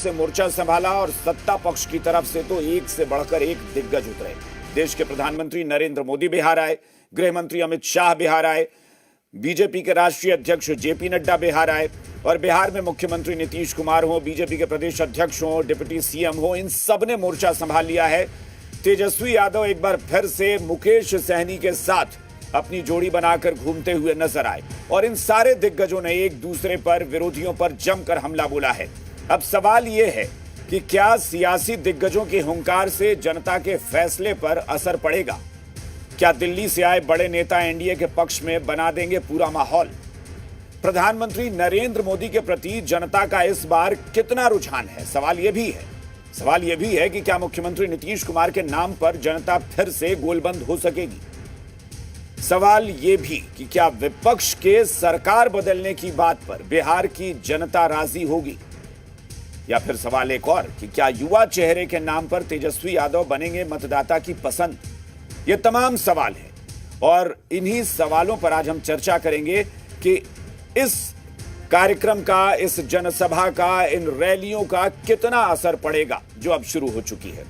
से मोर्चा संभाला और सत्ता पक्ष की तरफ से तो एक से बढ़कर एक दिग्गज उतरे। देश के प्रधानमंत्री नरेंद्र मोदी बिहार आए, गृह मंत्री अमित शाह बिहार आए, बीजेपी के राष्ट्रीय अध्यक्ष जेपी नड्डा बिहार आए और बिहार में मुख्यमंत्री नीतीश कुमार हो, बीजेपी के प्रदेश अध्यक्ष हो, डिप्टी सीएम हो, इन सब ने मोर्चा संभाल लिया है। तेजस्वी यादव एक बार फिर से मुकेश सहनी के साथ अपनी जोड़ी बनाकर घूमते हुए नजर आए और इन सारे दिग्गजों ने एक दूसरे पर, विरोधियों पर जमकर हमला बोला है। अब सवाल यह है कि क्या सियासी दिग्गजों के हुंकार से जनता के फैसले पर असर पड़ेगा? क्या दिल्ली से आए बड़े नेता एनडीए के पक्ष में बना देंगे पूरा माहौल? प्रधानमंत्री नरेंद्र मोदी के प्रति जनता का इस बार कितना रुझान है? सवाल यह भी है कि क्या मुख्यमंत्री नीतीश कुमार के नाम पर जनता फिर से गोलबंद हो सकेगी? सवाल यह भी कि क्या विपक्ष के सरकार बदलने की बात पर बिहार की जनता राजी होगी? या फिर सवाल एक और कि क्या युवा चेहरे के नाम पर तेजस्वी यादव बनेंगे मतदाता की पसंद? ये तमाम सवाल हैं और इन्हीं सवालों पर आज हम चर्चा करेंगे कि इस कार्यक्रम का, इस जनसभा का, इन रैलियों का कितना असर पड़ेगा जो अब शुरू हो चुकी है।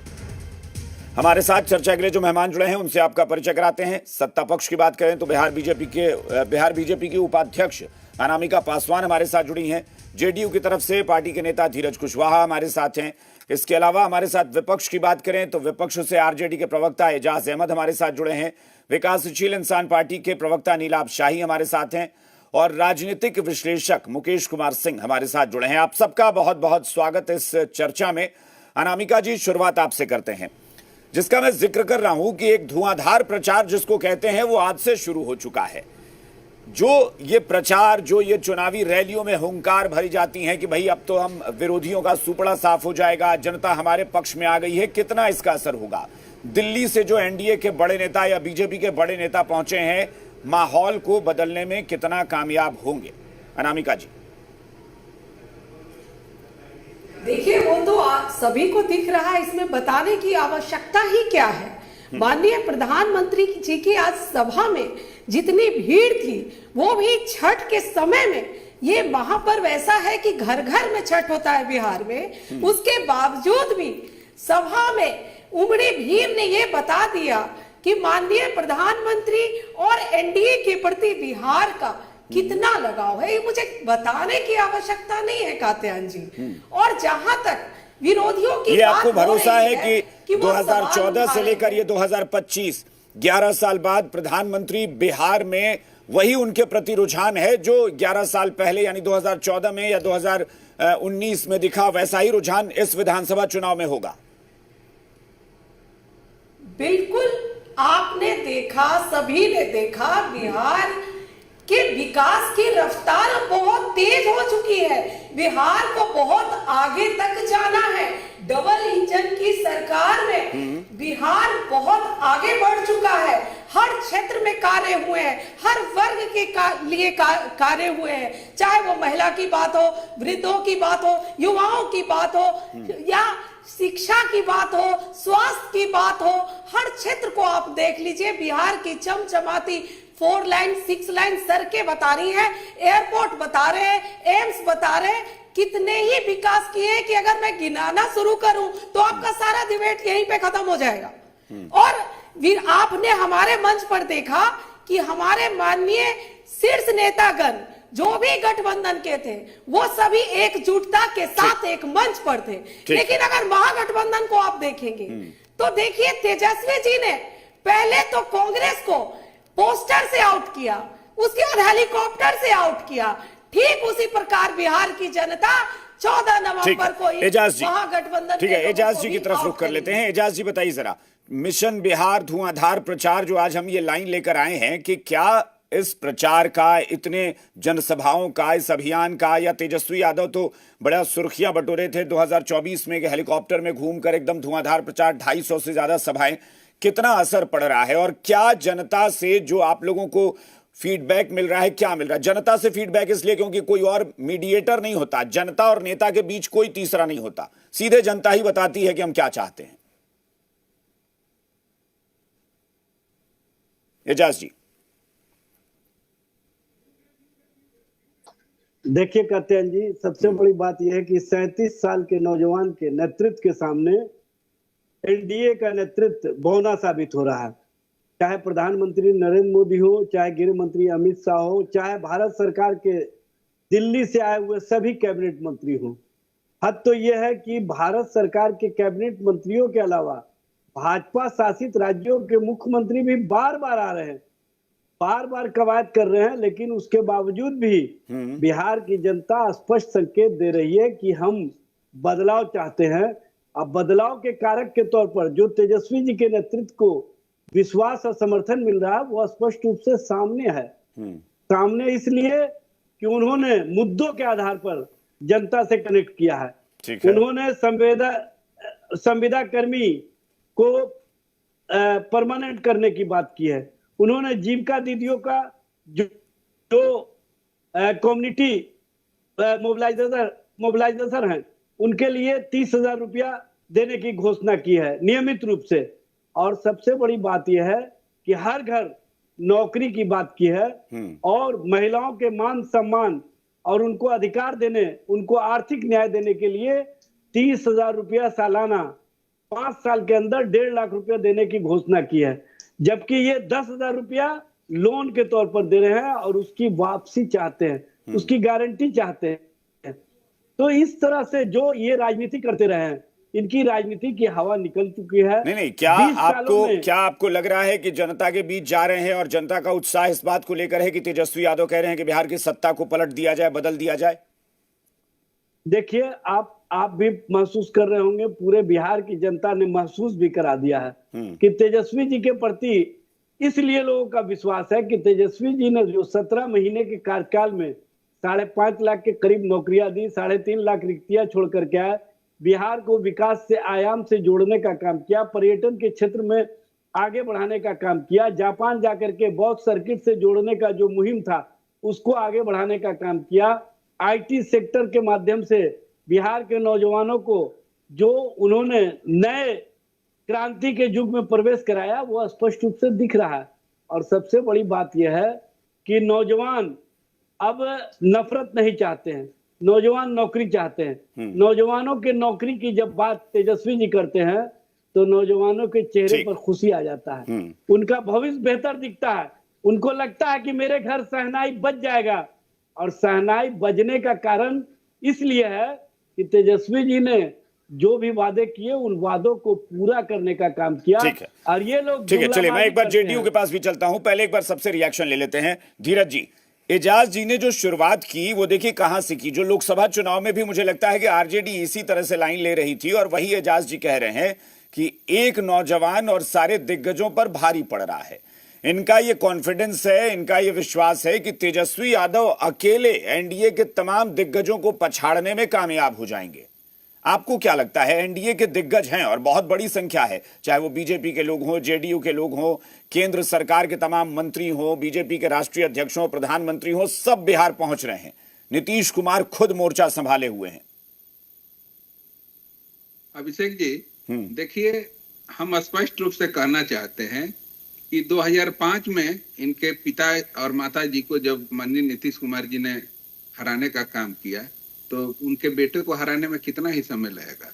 हमारे साथ चर्चा के लिए जो मेहमान जुड़े हैं उनसे आपका परिचय कराते हैं। सत्ता पक्ष की बात करें तो बिहार बीजेपी की उपाध्यक्ष अनामिका पासवान हमारे साथ जुड़ी हैं। जेडीयू की तरफ से पार्टी के नेता धीरज कुशवाहा हमारे साथ हैं। इसके अलावा हमारे साथ विपक्ष की बात करें तो विपक्ष से आरजेडी के प्रवक्ता एजाज अहमद हमारे साथ जुड़े हैं। विकासशील इंसान पार्टी के प्रवक्ता नीलाभ शाही हमारे साथ हैं और राजनीतिक विश्लेषक मुकेश कुमार सिंह हमारे साथ जुड़े हैं। आप सबका बहुत बहुत स्वागत इस चर्चा में। अनामिका जी, शुरुआत आपसे करते हैं, जिसका मैं जिक्र कर रहा हूं कि एक धुआंधार प्रचार जिसको कहते हैं वो आज से शुरू हो चुका है। जो ये प्रचार, जो ये चुनावी रैलियों में हुंकार भरी जाती हैं कि भाई अब तो हम विरोधियों का सुपड़ा साफ हो जाएगा, जनता हमारे पक्ष में आ गई है, कितना इसका असर होगा? दिल्ली से जो एनडीए के बड़े नेता या बीजेपी के बड़े नेता पहुंचे हैं, माहौल को बदलने में कितना कामयाब होंगे? अनामिका जी। देखिए, वो तो सभी को दिख रहा है, इसमें बताने की आवश्यकता ही क्या है। माननीय प्रधानमंत्री जी की आज सभा में जितनी भीड़ थी, वो भी छठ के समय में, ये वहां पर वैसा है कि घर घर में छठ होता है बिहार में, उसके बावजूद भी सभा में उमड़ी भीड़ ने ये बता दिया कि माननीय प्रधानमंत्री और एनडीए के प्रति बिहार का कितना लगाव है। ये मुझे बताने की आवश्यकता नहीं है कात्यायन जी। और जहां तक विरोधियों की ये बात आपको भरोसा है कि वो 2014 से लेकर ये 2025 11 साल बाद प्रधानमंत्री बिहार में वही उनके प्रति रुझान है जो 11 साल पहले यानी 2014 में या 2019 में दिखा, वैसा ही रुझान इस विधानसभा चुनाव में होगा? बिल्कुल, आपने देखा, सभी ने देखा, बिहार के विकास की रफ्तार बहुत तेज हो चुकी है। बिहार को बहुत आगे तक जाना है। डबल इंजन की सरकार में बिहार बहुत आगे बढ़ चुका है। हर क्षेत्र में कार्य हुए हैं, हर वर्ग के लिए कार्य हुए हैं, चाहे वो महिला की बात हो, वृद्धों की बात हो, युवाओं की बात हो या शिक्षा की बात हो, स्वास्थ्य की बात हो, हर क्षेत्र को आप देख लीजिए। बिहार की चमचमाती 4 लाइन 6 लाइन सड़कें बता रही हैं, एयरपोर्ट बता रहे हैं, एम्स बता रहे हैं, कितने ही विकास किए कि अगर मैं गिनाना शुरू करूं तो आपका सारा डिबेट यहीं पे खत्म हो जाएगा। और फिर आपने हमारे मंच पर देखा कि हमारे माननीय शीर्ष नेतागण जो भी गठबंधन के थे, वो सभी एकजुटता के साथ एक मंच पर थे। लेकिन अगर महागठबंधन को आप देखेंगे तो देखिए, तेजस्वी जी ने पहले तो कांग्रेस को पोस्टर से आउट किया, उसके बाद हेलीकॉप्टर से आउट किया। ठीक उसी प्रकार बिहार की जनता 14 नवंबर को महागठबंधन, ठीक है, एजाज जी की तरफ रुख कर लेते हैं। एजाज जी, बताइए जरा, मिशन बिहार धुआंधार प्रचार जो आज हम ये लाइन लेकर आए हैं कि क्या इस प्रचार का, इतने जनसभाओं का, इस अभियान का, या तेजस्वी यादव तो बड़ा सुर्खियां बटोरे थे 2024 में कि हेलीकॉप्टर में घूमकर एकदम धुआंधार प्रचार, 250 से ज्यादा सभाएं, कितना असर पड़ रहा है? और क्या जनता से जो आप लोगों को फीडबैक मिल रहा है, क्या मिल रहा है? जनता से फीडबैक इसलिए क्योंकि कोई और मीडिएटर नहीं होता, जनता और नेता के बीच कोई तीसरा नहीं होता, सीधे जनता ही बताती है कि हम क्या चाहते हैं। एजाज जी। देखिए कत्यान जी, सबसे बड़ी बात यह है कि 37 साल के नौजवान के नेतृत्व के सामने एनडीए का नेतृत्व बौना साबित हो रहा है। चाहे प्रधानमंत्री नरेंद्र मोदी हो, चाहे गृह मंत्री अमित शाह हो, चाहे भारत सरकार के दिल्ली से आए हुए सभी कैबिनेट मंत्री हो। हद तो यह है कि भारत सरकार के कैबिनेट मंत्रियों के अलावा भाजपा शासित राज्यों के मुख्यमंत्री भी बार बार आ रहे हैं, बार बार कवायद कर रहे हैं, लेकिन उसके बावजूद भी बिहार की जनता स्पष्ट संकेत दे रही है कि हम बदलाव चाहते हैं। अब बदलाव के कारक के तौर पर जो तेजस्वी जी के नेतृत्व को विश्वास और समर्थन मिल रहा है वो स्पष्ट रूप से सामने है। सामने इसलिए कि उन्होंने मुद्दों के आधार पर जनता से कनेक्ट किया है। उन्होंने संविदा कर्मी को परमानेंट करने की बात की है। उन्होंने जीविका दीदियों का जो कम्युनिटी मोबिलाइजेशन है उनके लिए 30,000 रुपया देने की घोषणा की है नियमित रूप से। और सबसे बड़ी बात यह है कि हर घर नौकरी की बात की है और महिलाओं के मान सम्मान और उनको अधिकार देने, उनको आर्थिक न्याय देने के लिए 30,000 रुपया सालाना 5 साल के अंदर 1.5 लाख रुपया देने की घोषणा की है। जबकि ये 10,000 रुपया लोन के तौर पर दे रहे हैं और उसकी वापसी चाहते हैं, उसकी गारंटी चाहते हैं। तो इस तरह से जो ये राजनीति करते रहे हैं, इनकी राजनीति की हवा निकल चुकी है। नहीं, क्या आपको लग रहा है कि जनता के बीच जा रहे हैं और जनता का उत्साह इस बात को लेकर है कि तेजस्वी यादव कह रहे हैं कि बिहार की सत्ता को पलट दिया जाए, बदल दिया जाए? देखिए, आप भी महसूस कर रहे होंगे, पूरे बिहार की जनता ने महसूस भी करा दिया है कि तेजस्वी जी के प्रति इसलिए लोगों का विश्वास है कि तेजस्वी जी ने जो 17 महीने के कार्यकाल में 5.5 लाख के करीब नौकरियां दी, 3.5 लाख रिक्तियां छोड़ करके आए, बिहार को विकास से आयाम से जोड़ने का काम किया, पर्यटन के क्षेत्र में आगे बढ़ाने का काम किया, जापान जाकर के बौद्ध सर्किट से जोड़ने का जो मुहिम था उसको आगे बढ़ाने का काम किया, आईटी सेक्टर के माध्यम से बिहार के नौजवानों को जो उन्होंने नए क्रांति के युग में प्रवेश कराया वो स्पष्ट रूप से दिख रहा है। और सबसे बड़ी बात यह है कि नौजवान अब नफरत नहीं चाहते हैं, नौजवान नौकरी चाहते हैं। नौजवानों के नौकरी की जब बात तेजस्वी जी करते हैं तो नौजवानों के चेहरे पर खुशी आ जाता है, उनका भविष्य बेहतर दिखता है, उनको लगता है कि मेरे घर शहनाई बज जाएगा। और शहनाई बजने का कारण इसलिए है कि तेजस्वी जी ने जो भी वादे किए उन वादों को पूरा करने का काम किया। और ये लोग ठीक है, चलिए मैं एक बार जेडीयू के पास भी चलता हूं, पहले एक बार सबसे रिएक्शन ले लेते हैं। धीरज जी, एजाज जी ने जो शुरुआत की वो देखिए कहां से की। जो लोकसभा चुनाव में भी मुझे लगता है कि आरजेडी इसी तरह से लाइन ले रही थी और वही एजाज जी कह रहे हैं कि एक नौजवान और सारे दिग्गजों पर भारी पड़ रहा है। इनका ये कॉन्फिडेंस है, इनका ये विश्वास है कि तेजस्वी यादव अकेले एनडीए के तमाम दिग्गजों को पछाड़ने में कामयाब हो जाएंगे। आपको क्या लगता है? एनडीए के दिग्गज हैं और बहुत बड़ी संख्या है, चाहे वो बीजेपी के लोग हों, जेडीयू के लोग हों, केंद्र सरकार के तमाम मंत्री हों, बीजेपी के राष्ट्रीय अध्यक्ष हों, प्रधानमंत्री हों, सब बिहार पहुंच रहे हैं। नीतीश कुमार खुद मोर्चा संभाले हुए हैं। अभिषेक जी, देखिए, हम स्पष्ट रूप से कहना चाहते हैं कि 2005 में इनके पिता और माता जी को जब माननीय नीतीश कुमार जी ने हराने का काम किया तो उनके बेटे को हराने में कितना ही समय लगेगा।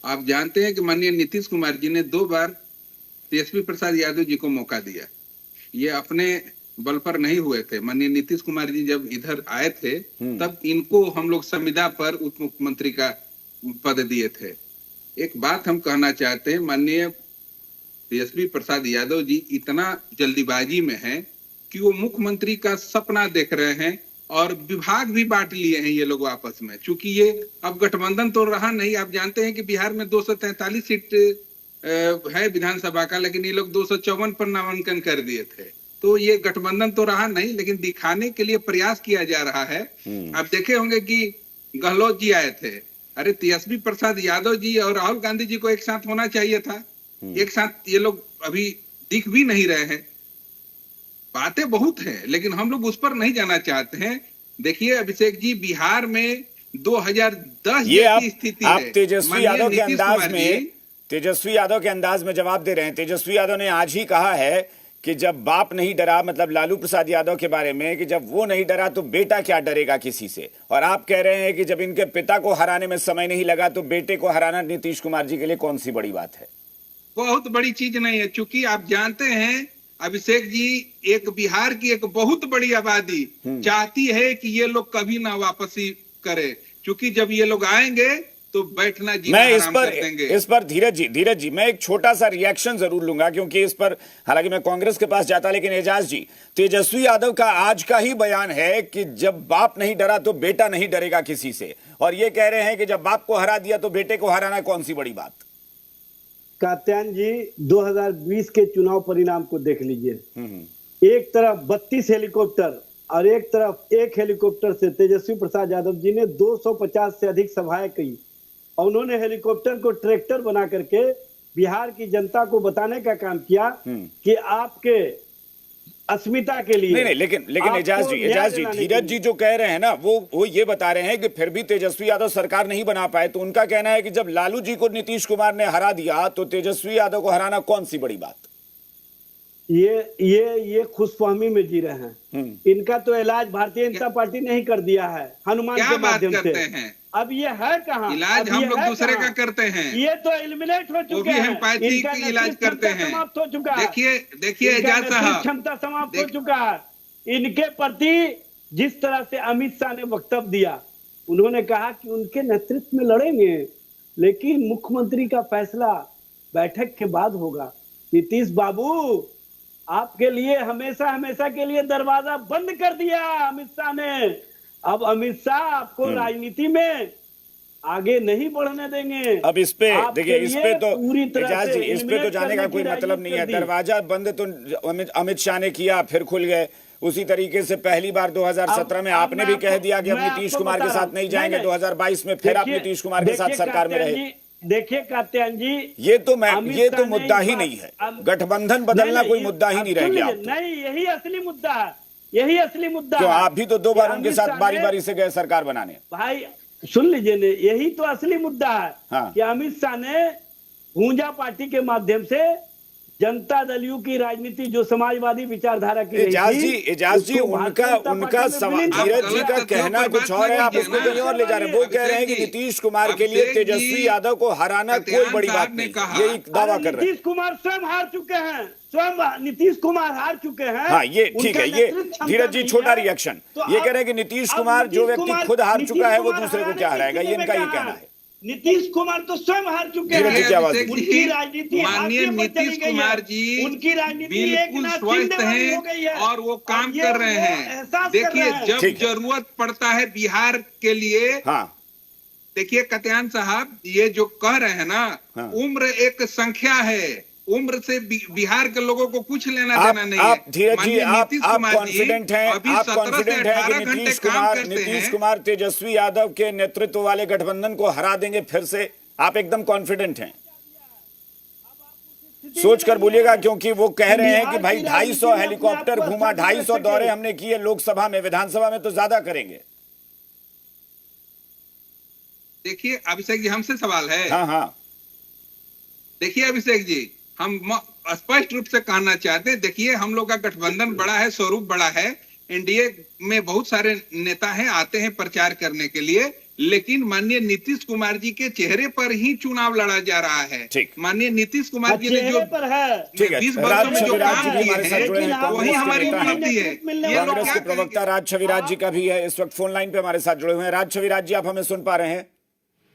आप जानते हैं कि माननीय नीतीश कुमार जी ने 2 बार तेजस्वी प्रसाद यादव जी को मौका दिया। ये अपने बल पर नहीं हुए थे। माननीय नीतीश कुमार जी जब इधर आए थे तब इनको हम लोग संविदा पर उप मुख्यमंत्री का पद दिए थे। एक बात हम कहना चाहते हैं, माननीय तेजस्वी प्रसाद यादव जी इतना जल्दीबाजी में हैं कि वो मुख्यमंत्री का सपना देख रहे हैं और विभाग भी बांट लिए हैं ये लोग आपस में। चूंकि ये अब गठबंधन तो रहा नहीं, आप जानते हैं कि बिहार में 243 सीट है विधानसभा का, लेकिन ये लोग 254 पर नामांकन कर दिए थे। तो ये गठबंधन तो रहा नहीं, लेकिन दिखाने के लिए प्रयास किया जा रहा है। आप देखे होंगे कि गहलोत जी आए थे, अरे तेजस्वी प्रसाद यादव जी और राहुल गांधी जी को एक साथ होना चाहिए था, एक साथ ये लोग अभी दिख भी नहीं रहे हैं। बातें बहुत हैं लेकिन हम लोग उस पर नहीं जाना चाहते हैं। देखिए अभिषेक जी, बिहार में 2010 की स्थिति है। आप तेजस्वी यादव के अंदाज में जवाब दे रहे हैं। तेजस्वी यादव ने आज ही कहा है कि जब बाप नहीं डरा, मतलब लालू प्रसाद यादव के बारे में, कि जब वो नहीं डरा तो बेटा क्या डरेगा किसी से। और आप कह रहे हैं कि जब इनके पिता को हराने में समय नहीं लगा तो बेटे को हराना नीतीश कुमार जी के लिए कौन सी बड़ी बात है? बहुत बड़ी चीज नहीं है, चूंकि आप जानते हैं अभिषेक जी, एक बिहार की एक बहुत बड़ी आबादी चाहती है कि ये लोग कभी ना वापसी करे, क्योंकि जब ये लोग आएंगे तो बैठना जीना हराम कर देंगे। इस पर धीरज जी मैं एक छोटा सा रिएक्शन जरूर लूंगा, क्योंकि इस पर हालांकि मैं कांग्रेस के पास जाता, लेकिन एजाज जी, तेजस्वी यादव का आज का ही बयान है कि जब बाप नहीं डरा तो बेटा नहीं डरेगा किसी से, और ये कह रहे हैं कि जब बाप को हरा दिया तो बेटे को हराना कौन सी बड़ी बात। कात्यायन जी, 2020 के चुनाव परिणाम को देख लीजिए। एक तरफ 32 हेलीकॉप्टर और एक तरफ एक हेलीकॉप्टर से तेजस्वी प्रसाद यादव जी ने 250 से अधिक सभाएं की, और उन्होंने हेलीकॉप्टर को ट्रैक्टर बना करके बिहार की जनता को बताने का काम किया कि आपके अस्मिता के लिए नहीं, लेकिन एजाज जी धीरज जी जो कह रहे हैं ना, वो ये बता रहे हैं कि फिर भी तेजस्वी यादव सरकार नहीं बना पाए, तो उनका कहना है कि जब लालू जी को नीतीश कुमार ने हरा दिया तो तेजस्वी यादव को हराना कौन सी बड़ी बात। ये खुशफहमी में जी रहे हैं। इनका तो इलाज भारतीय जनता पार्टी ने ही कर दिया है हनुमान के माध्यम से। अब ये है कहाँ इलाज? हम लोग दूसरे का करते हैं, ये तो एलिमिनेट हो चुके हैं। एम्पैथी की इलाज करते हैं। समाप्त हो चुका है। देखिए एजाज साहब, क्षमता समाप्त हो चुका है। इनके प्रति जिस तरह से अमित शाह ने वक्तव्य दिया, उन्होंने कहा कि उनके नेतृत्व में लड़ेंगे, लेकिन मुख्यमंत्री का फैसला बैठक के बाद होगा। नीतीश बाबू, आपके लिए हमेशा के लिए दरवाजा बंद कर दिया अमित शाह ने। अब अमित शाह आपको राजनीति में आगे नहीं बढ़ने देंगे। अब इस पे देखिए, इस पे तो एजाज जी, इस पे तो जाने का कोई मतलब नहीं है। दरवाजा बंद तो अमित शाह ने किया, फिर खुल गए। उसी तरीके से पहली बार 2017 में आपने भी कह दिया कि हम नीतीश कुमार के साथ नहीं जाएंगे। 2022 में फिर आप नीतीश कुमार के साथ सरकार में रहे। देखिए कात्यायन जी, ये तो मुद्दा ही नहीं है। गठबंधन बदलना कोई मुद्दा ही नहीं रह गया। नहीं, यही असली मुद्दा है, यही असली मुद्दा है। आप भी तो 2 बार उनके साथ बारी बारी से गए सरकार बनाने। भाई सुन लीजिए ने, यही तो असली मुद्दा है। हाँ। कि अमित शाह ने भूंजा पार्टी के माध्यम से जनता दल की राजनीति, जो समाजवादी विचारधारा की एजाज जी उनका सवाल, धीरज जी का कहना कुछ और है, आप उसको कहीं और ले जा रहे हैं। वो कह रहे हैं कि नीतीश कुमार के लिए तेजस्वी यादव को हराना कोई बड़ी बात नहीं, यही दावा कर रहे हैं। नीतीश कुमार स्वयं हार चुके हैं, स्वयं नीतीश कुमार हार चुके हैं। हाँ, ये ठीक है। ये धीरज जी छोटा रिएक्शन, ये कह रहे हैं कि नीतीश कुमार, जो व्यक्ति खुद हार चुका है, वो दूसरे को क्या हराएगा, ये इनका ये कहना है। नीतीश कुमार तो स्वयं हार चुके हैं। उनकी राजनीति, माननीय नीतीश कुमार जी उनकी राजनीति बिल्कुल स्वस्थ हैं और वो काम कर रहे हैं। देखिए, जब जरूरत पड़ता है बिहार के लिए, हाँ, देखिए कत्यान साहब, ये जो कह रहे हैं ना, हाँ, उम्र एक संख्या है, उम्र से बिहार के लोगों को कुछ लेना देना नहीं है। धीरज जी, आप कॉन्फिडेंट हैं कि नीतीश कुमार तेजस्वी यादव के नेतृत्व वाले गठबंधन को हरा देंगे फिर से? आप एकदम कॉन्फिडेंट हैं? सोच कर बोलिएगा, क्योंकि वो कह रहे हैं कि भाई 250 हेलीकॉप्टर घूमा, 250 दौरे हमने किए लोकसभा में, विधानसभा में तो ज्यादा करेंगे। देखिए अभिषेक जी, हमसे सवाल है। हाँ, देखिए अभिषेक जी, हम स्पष्ट रूप से कहना चाहते हैं, देखिए हम लोग का गठबंधन बड़ा है, स्वरूप बड़ा है, एनडीए में बहुत सारे नेता हैं, आते हैं प्रचार करने के लिए, लेकिन माननीय नीतीश कुमार जी के चेहरे पर ही चुनाव लड़ा जा रहा है। माननीय नीतीश कुमार जी ने जो 20 वर्षों में जो काम किए हैं, वही हमारी उपलब्धि है। कांग्रेस के प्रवक्ता राज छविराज जी का भी है इस वक्त फोन लाइन पे हमारे साथ जुड़े हुए हैं। राज छविराज जी, आप हमें सुन पा रहे हैं?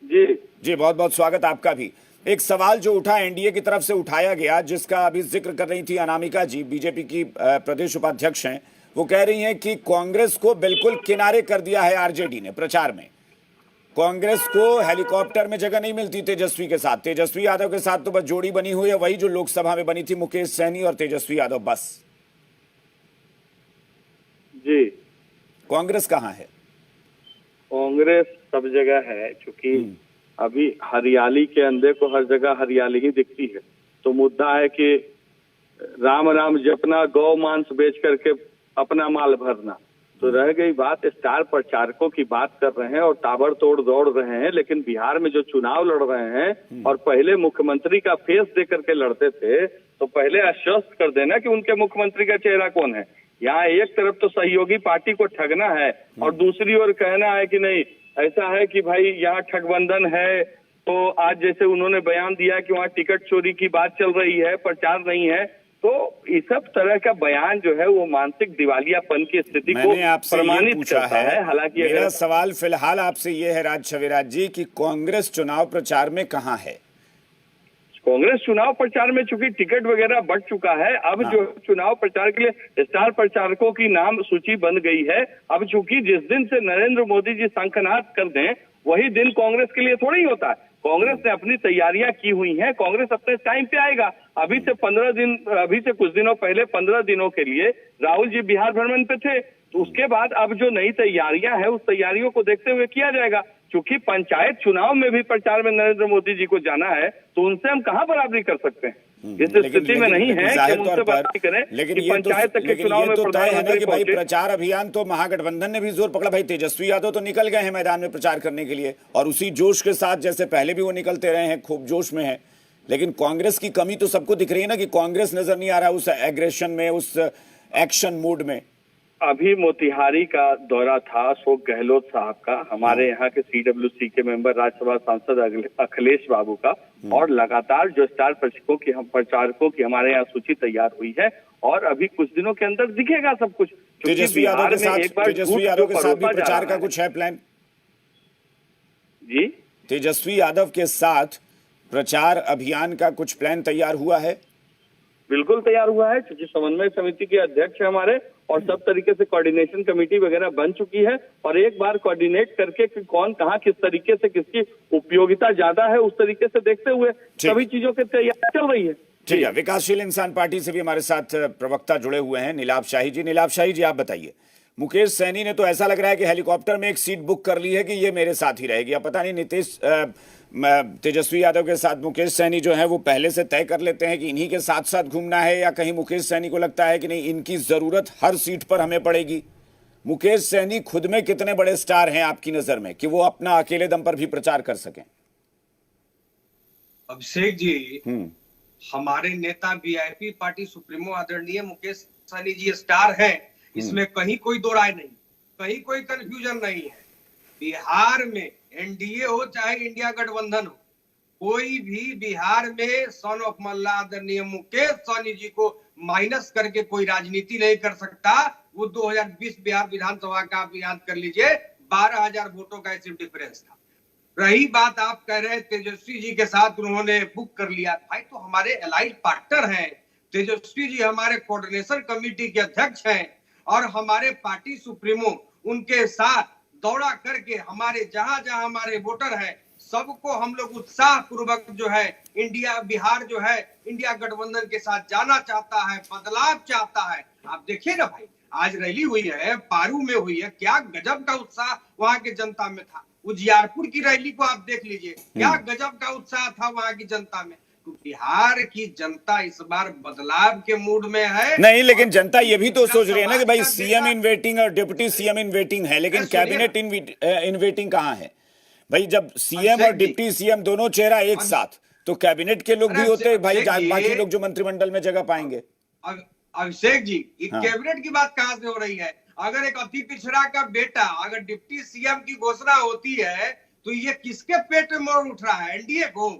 जी, बहुत बहुत स्वागत आपका भी। एक सवाल जो उठा, एनडीए की तरफ से उठाया गया, जिसका अभी जिक्र कर रही थी अनामिका जी, बीजेपी की प्रदेश उपाध्यक्ष हैं, वो कह रही हैं कि कांग्रेस को बिल्कुल किनारे कर दिया है आरजेडी ने प्रचार में। कांग्रेस को हेलीकॉप्टर में जगह नहीं मिलती तेजस्वी के साथ। तेजस्वी यादव के साथ तो बस जोड़ी बनी हुई है, वही जो लोकसभा में बनी थी, मुकेश सहनी और तेजस्वी यादव, बस। जी, कांग्रेस कहाँ है? कांग्रेस सब जगह है, क्योंकि अभी हरियाली के अंधे को हर जगह हरियाली ही दिखती है। तो मुद्दा है कि राम राम जपना, गौ मांस बेच करके अपना माल भरना। तो रह गई बात स्टार प्रचारकों की बात कर रहे हैं और ताबड़तोड़ दौड़ रहे हैं, लेकिन बिहार में जो चुनाव लड़ रहे हैं और पहले मुख्यमंत्री का फेस दे करके लड़ते थे, तो पहले आश्वस्त कर देना कि उनके मुख्यमंत्री का चेहरा कौन है। यहाँ एक तरफ तो सहयोगी पार्टी को ठगना है और दूसरी ओर कहना है कि नहीं, ऐसा है कि भाई यहाँ ठगबंधन है। तो आज जैसे उन्होंने बयान दिया कि वहाँ टिकट चोरी की बात चल रही है, प्रचार नहीं है, तो इस सब तरह का बयान जो है वो मानसिक दिवालियापन की स्थिति को प्रमाणित करता है। हालांकि मेरा सवाल फिलहाल आपसे ये है राज छविराज जी कि कांग्रेस चुनाव प्रचार में कहाँ है? कांग्रेस चुनाव प्रचार में चूंकि टिकट वगैरह बढ़ चुका है, अब जो चुनाव प्रचार के लिए स्टार प्रचारकों की नाम सूची बन गई है। अब चूंकि जिस दिन से नरेंद्र मोदी जी शंखनाद कर दें वही दिन कांग्रेस के लिए थोड़ा ही होता है। कांग्रेस ने अपनी तैयारियां की हुई हैं, कांग्रेस अपने टाइम पे आएगा। अभी से कुछ दिनों पहले 15 दिनों के लिए राहुल जी बिहार भ्रमण पे थे, तो उसके बाद अब जो नई तैयारियां हैं उस तैयारियों को देखते हुए किया जाएगा। क्योंकि पंचायत चुनाव में भी प्रचार में नरेंद्र मोदी जी को जाना है, तो उनसे हम कहाँ बराबरी कर सकते हैं? इस स्थिति में नहीं है कि हम उनसे बराबरी करें। लेकिन कि पंचायत तक के चुनाव में प्रधानमंत्री कि भाई प्रचार अभियान तो महागठबंधन ने भी जोर पकड़ा। भाई तेजस्वी यादव तो निकल गए हैं मैदान में प्रचार करने के लिए, और उसी जोश के साथ जैसे पहले भी वो निकलते रहे हैं, खूब जोश में है। लेकिन कांग्रेस की कमी तो सबको दिख रही है ना, कि कांग्रेस नजर नहीं आ रहा उस एग्रेशन में, उस एक्शन मोड में। अभी मोतिहारी का दौरा था अशोक गहलोत साहब का, हमारे यहाँ के CWC के मेंबर राज्यसभा सांसद अखिलेश बाबू का, और लगातार जो स्टार प्रचारकों की हमारे यहाँ सूची तैयार हुई है और अभी कुछ दिनों के अंदर दिखेगा सब कुछ। तेजस्वी यादव के साथ भी प्रचार का कुछ है प्लान जी? तेजस्वी यादव के साथ प्रचार अभियान का कुछ प्लान तैयार हुआ है? बिल्कुल तैयार हुआ है, क्योंकि समन्वय समिति के अध्यक्ष है हमारे, और सब तरीके से कोऑर्डिनेशन कमेटी वगैरह बन चुकी है। और एक बार कोऑर्डिनेट करके कि कौन कहाँ किस तरीके से किसकी उपयोगिता ज्यादा है, उस तरीके से देखते हुए सभी चीजों की तैयारी चल रही है। ठीक है, विकासशील इंसान पार्टी से भी हमारे साथ प्रवक्ता जुड़े हुए हैं नीलाभ शाही जी। नीलाभ शाही जी, आप बताइए, मुकेश सैनी ने तो ऐसा लग रहा है कि हेलीकॉप्टर में एक सीट बुक कर ली है कि ये मेरे साथ ही रहेगी। अब पता नहीं तेजस्वी यादव के साथ मुकेश सैनी जो है वो पहले से तय कर लेते हैं कि इन्हीं के साथ साथ घूमना है, या कहीं मुकेश सैनी को लगता है कि नहीं, इनकी जरूरत हर सीट पर हमें पड़ेगी। मुकेश सैनी खुद में कितने बड़े स्टार हैं आपकी नजर में कि वो अपना अकेले दम पर भी प्रचार कर सकें? अभिषेक जी, हमारे नेता वीआईपी पार्टी सुप्रीमो आदरणीय मुकेश सहनी जी स्टार हैं, इसमें कहीं कोई दो राय नहीं, कहीं कोई कंफ्यूजन नहीं है। बिहार में एनडीए हो चाहे इंडिया गठबंधन हो, कोई भी बिहार में सन ऑफ मल्ला आदरणीय मुकेश सहनी जी को माइनस करके कोई राजनीति नहीं कर सकता। वो 2020 बिहार विधानसभा का आप याद कर लीजिए, 12,000 वोटों का सिर्फ डिफरेंस था। रही बात आप कह रहे हैं तेजस्वी जी के साथ उन्होंने बुक कर लिया, भाई तो हमारे एलाइड पार्टनर हैं। तेजस्वी जी हमारे कोऑर्डिनेशन कमेटी के अध्यक्ष हैं और हमारे पार्टी सुप्रीमो उनके साथ दौड़ा करके हमारे जहां जहां हमारे वोटर हैं सबको हम लोग उत्साह पूर्वक जो है बिहार जो है इंडिया गठबंधन के साथ जाना चाहता है, बदलाव चाहता है। आप देखिए ना भाई, आज रैली हुई है, पारू में हुई है, क्या गजब का उत्साह वहां की जनता में था। उजियारपुर की रैली को आप देख लीजिए, क्या गजब का उत्साह था वहां की जनता में। तो बिहार की जनता इस बार बदलाव के मूड में है। नहीं, लेकिन जनता ये भी तो सोच रही है ना कि भाई सीएम इन वेटिंग और डिप्टी सीएम इन वेटिंग है, लेकिन कैबिनेट इन वेटिंग कहाँ है? भाई जब सीएम और डिप्टी सीएम दोनों चेहरा एक साथ, तो कैबिनेट के लोग भी होते हैं भाई, बाकी लोग जो मंत्रिमंडल में जगह पाएंगे। अभिषेक जी, कैबिनेट की बात कहां से हो रही है? अगर एक अति पिछड़ा का बेटा अगर डिप्टी सीएम की घोषणा होती है तो ये किसके पेट में मोड़ उठ रहा है? एनडीए को।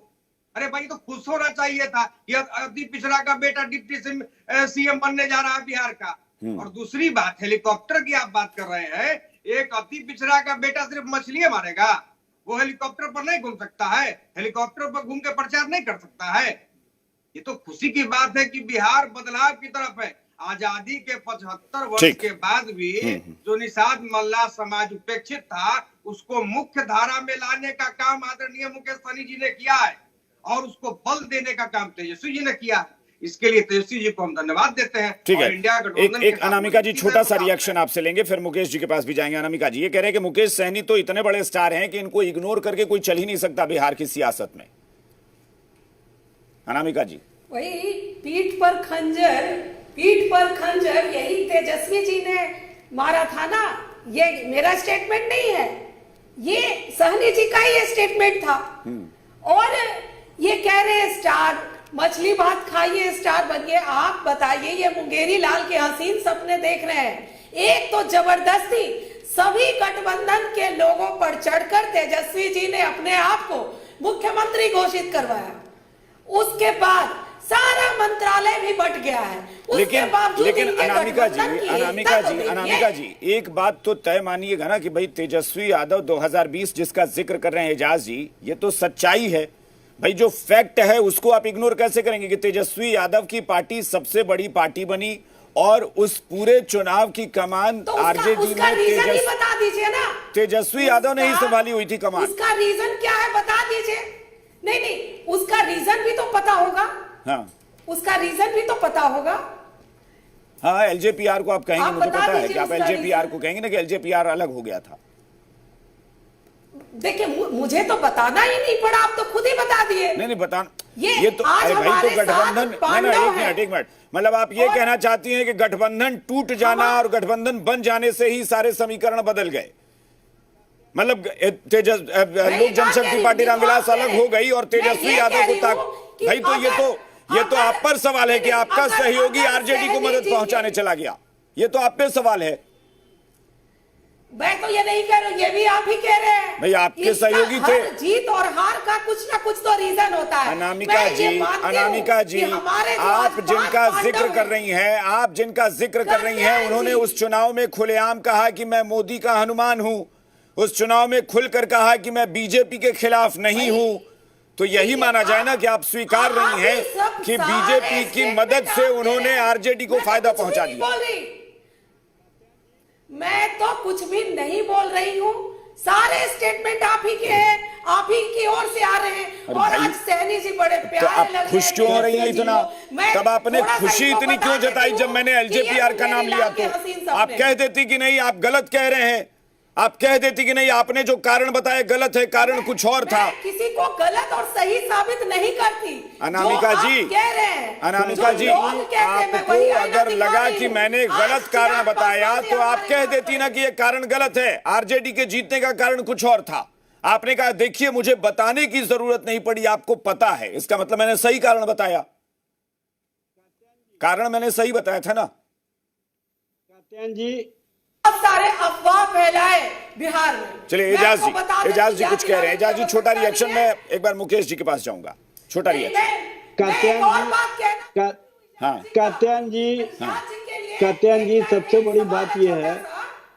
अरे भाई, तो खुश होना चाहिए था, ये अति पिछड़ा का बेटा डिप्टी सीएम बनने जा रहा है बिहार का। और दूसरी बात, हेलीकॉप्टर की आप बात कर रहे हैं, एक अति पिछड़ा का बेटा सिर्फ मछलियां मारेगा, वो हेलीकॉप्टर पर नहीं घूम सकता है, हेलीकॉप्टर पर घूम के प्रचार नहीं कर सकता है। ये तो खुशी की बात है कि बिहार बदलाव की तरफ है। आजादी के 75 वर्ष के बाद भी जो निषाद मल्ला समाज उपेक्षित था, उसको मुख्य धारा में लाने का काम आदरणीय मुकेश सहनी जी ने किया है और उसको बल देने का काम तेजस्वी जी ने किया है। इसके लिए तेजस्वी जी को हम धन्यवाद देते हैं। ठीक है, एक अनामिका जी छोटा सा रिएक्शन आपसे लेंगे, फिर मुकेश जी के पास भी जाएंगे। अनामिका जी ये कह रहे हैं कि मुकेश सहनी तो इतने बड़े स्टार हैं कि इनको इग्नोर करके कोई चल ही नहीं सकता बिहार की सियासत में। अनामिका जी, वही पीठ पर खंजर, यही तेजस्वी जी ने मारा था ना, ये मेरा स्टेटमेंट नहीं है, ये सहनी जी का ही स्टेटमेंट था। और ये कह रहे हैं स्टार, मछली भात खाइए स्टार बनिए। आप बताइए, ये मुंगेरी लाल के हसीन सपने देख रहे हैं। एक तो जबरदस्ती सभी गठबंधन के लोगों पर चढ़कर तेजस्वी जी ने अपने आप को मुख्यमंत्री घोषित करवाया। उसके बाद सारा मंत्रालय भी बट गया है। लेकिन अनामिका जी एक बात तो तय मानिएगा ना कि भाई तेजस्वी यादव 2020 जिसका जिक्र कर रहे हैं एजाज जी, ये तो सच्चाई है भाई। जो फैक्ट है उसको आप इग्नोर कैसे करेंगे कि तेजस्वी यादव की पार्टी सबसे बड़ी पार्टी बनी और उस पूरे चुनाव की कमान तो आरजेडी ने बता दीजिए ना। तेजस्वी यादव ने ही संभाली हुई थी कमान। उसका रीजन क्या है बता दीजिए। नहीं, उसका रीजन भी तो पता होगा। हाँ, उसका रीजन भी तो पता होगा। हाँ, एलजेपीआर को आप कहेंगे, मुझे पता है कि आप एलजेपीआर को कहेंगे ना कि एलजेपीआर अलग हो गया था। देखिए, मुझे तो बताना ही नहीं पड़ा, आप तो खुद ही बता दिए। नहीं बताना, ये तो अरे भाई तो गठबंधन, एक मिनट, मतलब आप ये कहना चाहती हैं कि गठबंधन टूट जाना और गठबंधन बन जाने से ही सारे समीकरण बदल गए। मतलब लोक जनशक्ति पार्टी रामविलास अलग हो गई और तेजस्वी यादव को भाई, तो ये तो आप पर सवाल है कि आपका सहयोगी आरजेडी को मदद पहुंचाने चला गया। ये तो आप पे सवाल है। मैं तो ये नहीं कह रहा हूं, ये भी आप ही कह रहे हैं भाई, आपके सहयोगी थे। जीत और हार का कुछ ना कुछ तो रीजन होता है। अनामिका जी, आप जिनका जिक्र कर रही हैं, उन्होंने उस चुनाव में खुलेआम कहा कि मैं मोदी का हनुमान हूं। उस चुनाव में खुलकर कहा कि मैं बीजेपी के खिलाफ नहीं हूं। तो यही माना जाए ना कि आप स्वीकार रही हैं कि बीजेपी की मदद से उन्होंने आरजेडी को फायदा पहुंचा दिया। मैं तो कुछ भी नहीं बोल रही हूँ। सारे स्टेटमेंट आप ही के हैं, आप ही की ओर से आ रहे हैं। और आज सहनी जी बड़े प्यारे तो आप खुश क्यों हो रही हैं इतना? तब आपने खुशी इतनी क्यों जताई जब मैंने एलजेपीआर का नाम लिया? तो आप कह देती कि नहीं आप गलत कह रहे हैं, आप कह देती कि नहीं आपने जो कारण बताया गलत है, कारण कुछ और था। किसी को गलत और सही साबित नहीं करती। अनामिका जी, आपको अगर लगा कि मैंने गलत कारण बताया तो आप कह देती ना कि ये कारण गलत है, आरजेडी के जीतने का कारण कुछ और था। आपने कहा देखिए मुझे बताने की जरूरत नहीं पड़ी, आपको पता है, इसका मतलब मैंने सही कारण बताया। कारण मैंने सही बताया था ना। जी सारे अफवाह फैलाए बिहार में। चलिए एजाज जी कुछ कह रहे हैं। एजाज जी छोटा रिएक्शन, मैं एक बार मुकेश जी के पास जाऊंगा। छोटा रिएक्शन। कात्यायन जी सबसे बड़ी बात यह है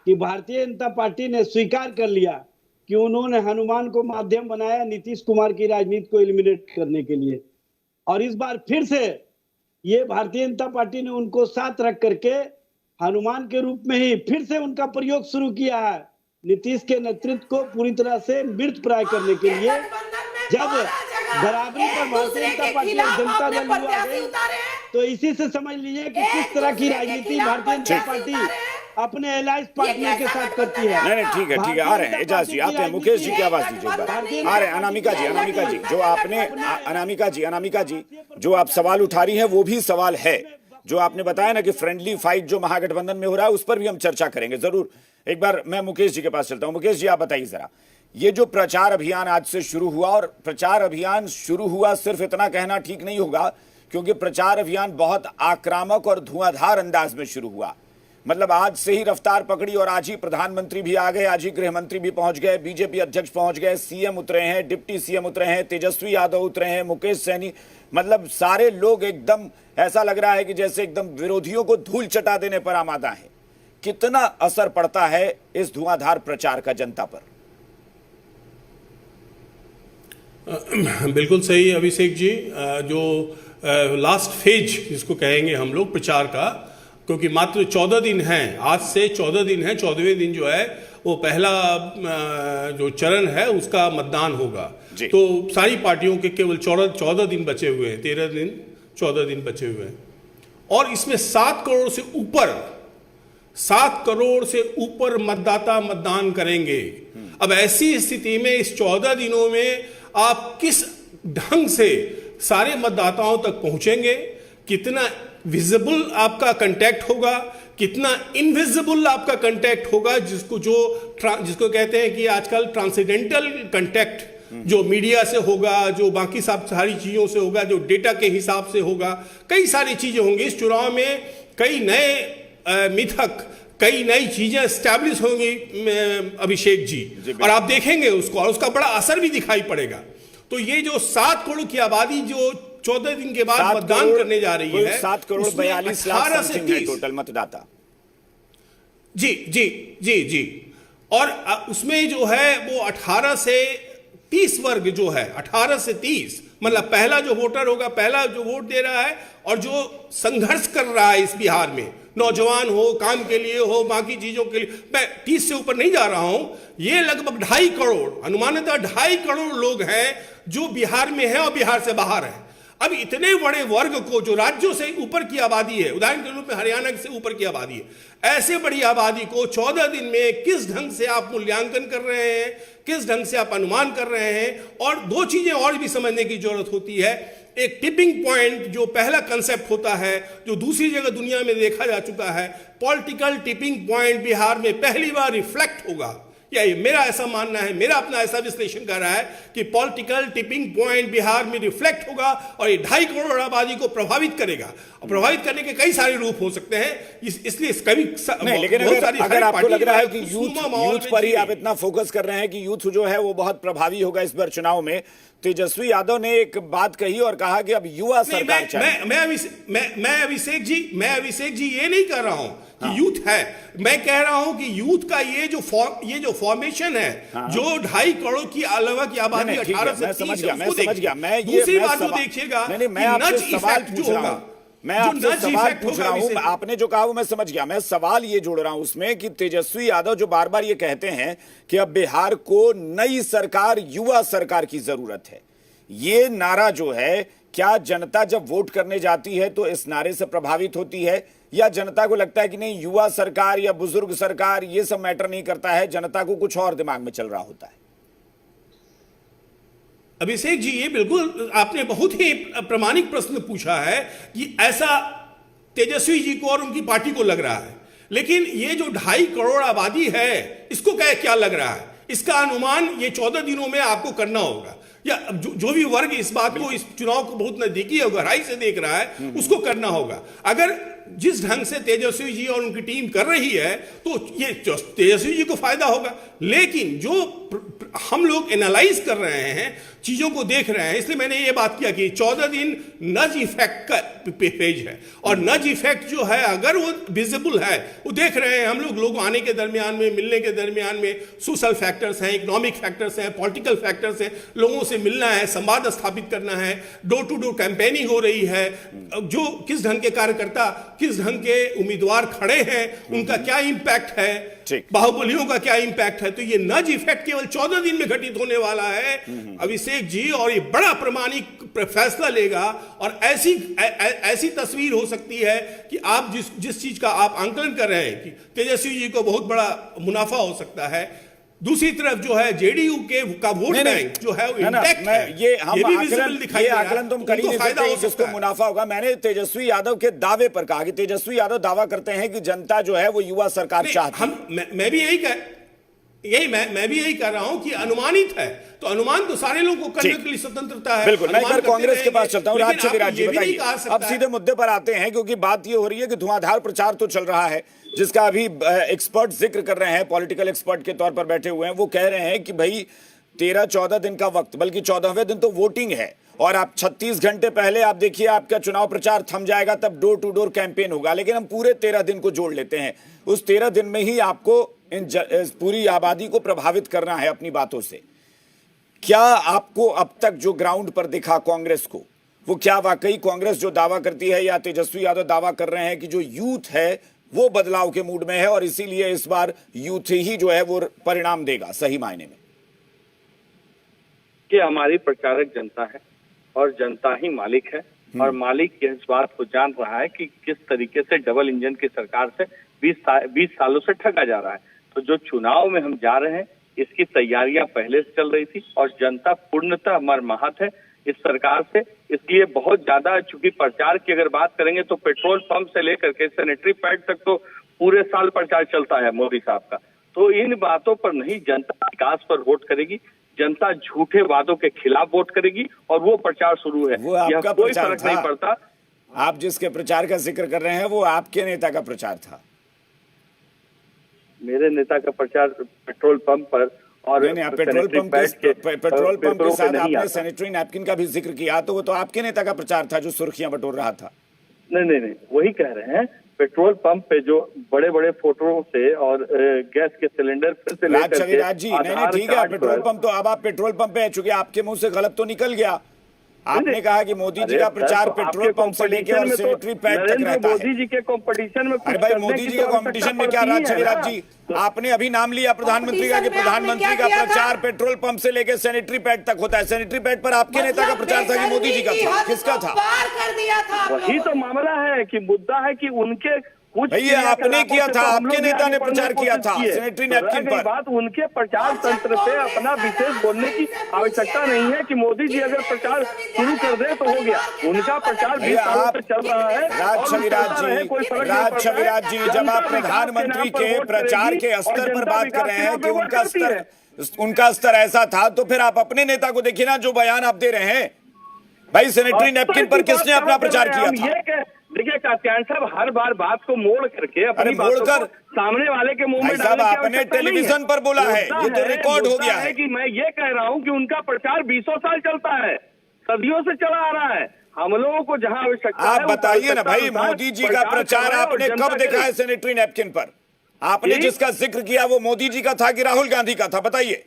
कि भारतीय जनता पार्टी ने स्वीकार कर लिया कि उन्होंने हनुमान को माध्यम बनाया नीतीश कुमार की राजनीति को एलिमिनेट करने के लिए। और इस बार फिर से ये भारतीय जनता पार्टी ने उनको साथ रख करके हनुमान के रूप में ही फिर से उनका प्रयोग शुरू किया है, नीतीश के नेतृत्व को पूरी तरह से मृत प्राय करने के लिए। जब बराबरी पर भारतीय जनता पार्टी और जनता दल हुआ है, तो इसी से समझ लीजिए कि किस तरह की राजनीति भारतीय जनता पार्टी अपने अलायंस पार्टनर के साथ करती है। नहीं ठीक है आ रहे हैं एजाज जी, आते हैं। मुकेश जी की आवाज दीजिए, आ रहे हैं। अनामिका जी जो आपने अनामिका जी जो आप सवाल उठा रही हैं वो भी सवाल है। जो आपने बताया ना कि फ्रेंडली फाइट जो महागठबंधन में हो रहा है उस पर भी हम चर्चा करेंगे जरूर। एक बार मैं मुकेश जी के पास चलता हूं। मुकेश जी आप बताइए जरा, ये जो प्रचार अभियान आज से शुरू हुआ, और प्रचार अभियान शुरू हुआ सिर्फ इतना कहना ठीक नहीं होगा क्योंकि प्रचार अभियान बहुत आक्रामक और धुआंधार अंदाज में शुरू हुआ। मतलब आज से ही रफ्तार पकड़ी और आज ही प्रधानमंत्री भी आ गए, आज ही गृह मंत्री भी पहुंच गए, बीजेपी अध्यक्ष पहुंच गए, सीएम उतरे हैं, डिप्टी सीएम उतरे हैं, तेजस्वी यादव उतरे हैं, मुकेश सहनी, मतलब सारे लोग एकदम ऐसा लग रहा है कि जैसे एकदम विरोधियों को धूल चटा देने पर आमादा है। कितना असर पड़ता है इस धुआंधार प्रचार का जनता पर? बिल्कुल सही अभिषेक जी, जो लास्ट फेज जिसको कहेंगे हम लोग प्रचार का, क्योंकि मात्र 14 दिन हैं, आज से 14 दिन है, 14वें दिन जो है वो पहला जो चरण है उसका मतदान होगा। तो सारी पार्टियों के केवल 14 दिन बचे हुए हैं, 14 दिन बचे हुए हैं, और इसमें 7 करोड़ से ऊपर मतदाता मतदान करेंगे। अब ऐसी स्थिति में इस 14 दिनों में आप किस ढंग से सारे मतदाताओं तक पहुंचेंगे, कितना विजिबल आपका कंटेक्ट होगा, कितना इनविजिबल आपका कंटेक्ट होगा, जिसको कहते हैं कि आजकल ट्रांसेंडेंटल कंटेक्ट, जो मीडिया से होगा, जो बाकी सब सारी चीजों से होगा, जो डेटा के हिसाब से होगा, कई सारी चीजें होंगी। इस चुनाव में कई नए मिथक, कई नई चीजें स्टैब्लिश होंगी अभिषेक जी, और आप देखेंगे उसको, और उसका बड़ा असर भी दिखाई पड़ेगा। तो ये जो 7 करोड़ की आबादी जो 14 दिन के बाद मतदान करने जा रही है, 7 करोड़ 42 लाख समथिंग है टोटल मतदाता। जी जी जी जी, और उसमें जो है वो 18 से 30 वर्ग जो है, 18 से 30 मतलब पहला जो वोटर होगा, पहला जो वोट दे रहा है, और जो संघर्ष कर रहा है इस बिहार में, नौजवान हो, काम के लिए हो, बाकी चीजों के लिए, मैं 30 से ऊपर नहीं जा रहा हूं, ये लगभग 2.5 करोड़, अनुमानित 2.5 करोड़ लोग हैं जो बिहार में है और बिहार से बाहर है। अब इतने बड़े वर्ग को, जो राज्यों से ऊपर की आबादी है, उदाहरण के रूप में हरियाणा से ऊपर की आबादी है, ऐसे बड़ी आबादी को 14 दिन में किस ढंग से आप मूल्यांकन कर रहे हैं, किस ढंग से आप अनुमान कर रहे हैं। और 2 चीजें और भी समझने की जरूरत होती है। एक टिपिंग पॉइंट जो पहला कंसेप्ट होता है, जो दूसरी जगह दुनिया में देखा जा चुका है, पॉलिटिकल टिपिंग पॉइंट बिहार में पहली बार रिफ्लेक्ट होगा, या ये मेरा ऐसा मानना है, मेरा अपना ऐसा विश्लेषण कर रहा है कि पॉलिटिकल टिपिंग पॉइंट बिहार में रिफ्लेक्ट होगा और ये 2.5 करोड़ आबादी को प्रभावित करेगा। और प्रभावित करने के कई सारे रूप हो सकते हैं, इसलिए कभी नहीं, लेकिन अगर आपको लग रहा है कि यूथ पर ही आप इतना फोकस कर रहे हैं कि यूथ जो है वो बहुत प्रभावी होगा इस बार चुनाव में, तेजस्वी यादव ने एक बात कही और कहा कि अब युवा सरकार चाहिए। मैं अभिषेक जी ये नहीं कर रहा हूं कि यूथ है, मैं कह रहा हूं कि यूथ का ये जो फॉर्मेशन है, जो 2.5 करोड़ की अलावा की आबादी 18 से 30 है, मैं समझ गया। दूसरी बात जो देखिएगा, मैं आपसे सवाल पूछ रहा हूं, मैं आपसे सवाल पूछ रहा हूं, आपने जो कहा वो मैं समझ गया, मैं सवाल ये जोड़ रहा हूं उसमें कि तेजस्वी यादव जो बार बार ये कहते हैं कि अब बिहार को नई सरकार, युवा सरकार की जरूरत है, ये नारा जो है, क्या जनता जब वोट करने जाती है तो इस नारे से प्रभावित होती है, या जनता को लगता है कि नहीं युवा सरकार या बुजुर्ग सरकार ये सब मैटर नहीं करता है, जनता को कुछ और दिमाग में चल रहा होता है? अभिषेक जी, ये बिल्कुल आपने बहुत ही प्रामाणिक प्रश्न पूछा है कि ऐसा तेजस्वी जी को और उनकी पार्टी को लग रहा है, लेकिन ये जो 2.5 करोड़ आबादी है, इसको क्या लग रहा है, इसका अनुमान ये 14 दिनों में आपको करना होगा, या जो भी वर्ग इस बात को, इस चुनाव को बहुत नजदीकी और गहराई से देख रहा है, उसको करना होगा। अगर जिस ढंग से तेजस्वी जी और उनकी टीम कर रही है तो ये तेजस्वी जी को फायदा होगा, लेकिन जो हम लोग एनालाइज कर रहे हैं, चीजों को देख रहे हैं, इसलिए मैंने ये बात किया कि 14 दिन नज इफेक्ट का पेज है, और नज इफेक्ट जो है अगर वो विजिबल है, वो देख रहे हैं हम लोग आने के दरमियान में, मिलने के दरमियान में सोशल फैक्टर्स हैं, इकोनॉमिक फैक्टर्स हैं, पॉलिटिकल फैक्टर्स हैं, लोगों से मिलना है, संवाद स्थापित करना है, डोर टू डोर कैंपेनिंग हो रही है, जो किस ढंग के कार्यकर्ता, किस ढंग के उम्मीदवार खड़े हैं, उनका क्या इंपैक्ट है, बाहुबलियों का क्या इंपैक्ट है। तो ये नज इफेक्ट केवल 14 दिन में घटित होने वाला है अभिषेक जी, और ये बड़ा प्रामाणिक फैसला लेगा, और ऐसी तस्वीर हो सकती है कि आप जिस चीज का आप आंकलन कर रहे हैं कि तेजस्वी जी को बहुत बड़ा मुनाफा हो सकता है, दूसरी तरफ जो है जेडीयू का वोट बैंक जो है इंटैक्ट है, ये भी विजिबल दिखाई दे रहा है। आकलन तुम कर ही नहीं सकते जिसको मुनाफा होगा। मैंने तेजस्वी यादव के दावे पर कहा कि तेजस्वी यादव दावा करते हैं कि जनता जो है वो युवा सरकार चाहती है। मैं भी यही कह रहा हूं कि अनुमानित है, तो अनुमान तो सारे लोगों को करने के लिए स्वतंत्रता है। बिल्कुल, मैं इधर कांग्रेस के पास चलता हूं। राज जी बताइए, अब सीधे मुद्दे पर आते हैं, क्योंकि बात ये हो रही है कि धुआंधार प्रचार तो चल रहा है, जिसका अभी एक्सपर्ट जिक्र कर रहे हैं, पॉलिटिकल एक्सपर्ट के तौर पर बैठे हुए हैं, वो कह रहे हैं कि भाई 13-14 दिन का वक्त, बल्कि 14वें दिन तो वोटिंग है, और आप 36 घंटे पहले आप देखिए आपका चुनाव प्रचार थम जाएगा, तब डोर टू डोर कैंपेन होगा, लेकिन हम पूरे 13 दिन को जोड़ लेते हैं, उस 13 दिन में ही आपको इस पूरी आबादी को प्रभावित करना है अपनी बातों से। क्या आपको अब तक जो ग्राउंड पर दिखा कांग्रेस को, वो क्या वाकई कांग्रेस जो दावा करती है, या तेजस्वी यादव दावा कर रहे हैं कि जो यूथ है वो बदलाव के मूड में है और इसीलिए इस बार यूथ ही जो है वो परिणाम देगा सही मायने में? कि हमारी प्रचारक जनता है और जनता ही मालिक है, और मालिक इस बात को जान रहा है कि किस तरीके से डबल इंजन की सरकार से 20 सालों से ठगा जा रहा है। तो जो चुनाव में हम जा रहे हैं, इसकी तैयारियां पहले से चल रही थी, और जनता पूर्णतः मर्माहत है इस सरकार से। इसलिए बहुत ज्यादा, चूंकि प्रचार की अगर बात करेंगे तो पेट्रोल पंप से लेकर के सैनिटरी पैड तक तो पूरे साल प्रचार चलता है मोदी साहब का। तो इन बातों पर नहीं, जनता विकास पर वोट करेगी, जनता झूठे वादों के खिलाफ वोट करेगी और वो प्रचार शुरू है। वो आपका कोई प्रचार फर्क था। नहीं पड़ता। आप जिसके प्रचार का जिक्र कर रहे हैं वो आपके नेता का प्रचार था। मेरे नेता का प्रचार पेट्रोल पंप पर और नहीं, आप पेट्रोल पंप के साथ आपने सैनिटरी नैपकिन का भी जिक्र किया, तो वो तो आपके नेता का प्रचार था जो सुर्खियां बटोर रहा था। नहीं, वही कह रहे हैं, पेट्रोल पंप पे जो बड़े बड़े फोटो से और गैस के सिलेंडर फिर से लेकर के राज जी, नहीं ठीक है, पेट्रोल पंप तो अब आप पेट्रोल पंप पे है, चूंकि आपके मुंह से गलत तो निकल गया। आपने कहा कि मोदी जी का प्रचार पेट्रोल पंप से लेके और सैनिटरी पैड तक रहता है। मोदी जी के कंपटीशन में, अरे भाई, मोदी जी के कंपटीशन में क्या राज जी, आपने अभी नाम लिया प्रधानमंत्री का कि प्रधानमंत्री का प्रचार पेट्रोल पंप से लेके सैनिटरी पैड तक होता है। सैनिटरी पैड पर आपके नेता का प्रचार था कि मोदी जी का था? किसका था? वही तो मामला है कि मुद्दा है कि उनके कुछ भैया आपने किया था, आपके नेता ने प्रचार किया था सैनिटरी नैपकिन पर। बात उनके प्रचार तंत्र पे अपना विशेष बोलने की आवश्यकता नहीं है कि मोदी जी अगर प्रचार शुरू कर दे तो हो गया। उनका प्रचार 20 सालों से चल रहा है। राज छविराज जी, जब आप प्रधानमंत्री के प्रचार के स्तर पर बात कर रहे हैं कि उनका स्तर ऐसा था, तो फिर आप अपने नेता को देखिए ना, जो बयान आप दे रहे हैं। भाई सैनिटरी नैपकिन पर किसने अपना प्रचार किया था? देखिए कात्यायन साहब, हर बार बात को मोड़ करके अपनी बातों को सामने वाले के मुंह में डालने की आपने टेलीविजन पर बोला है, ये तो रिकॉर्ड हो गया है कि मैं ये कह रहा हूं कि उनका प्रचार 20 साल चलता है, सदियों से चला आ रहा है। हम लोगों को जहां आवश्यकता आप बताइए ना भाई, मोदी जी का प्रचार आपने कब देखा है सैनिटरी नैपकिन पर? आपने जिसका जिक्र किया वो मोदी जी का था कि राहुल गांधी का था? बताइए।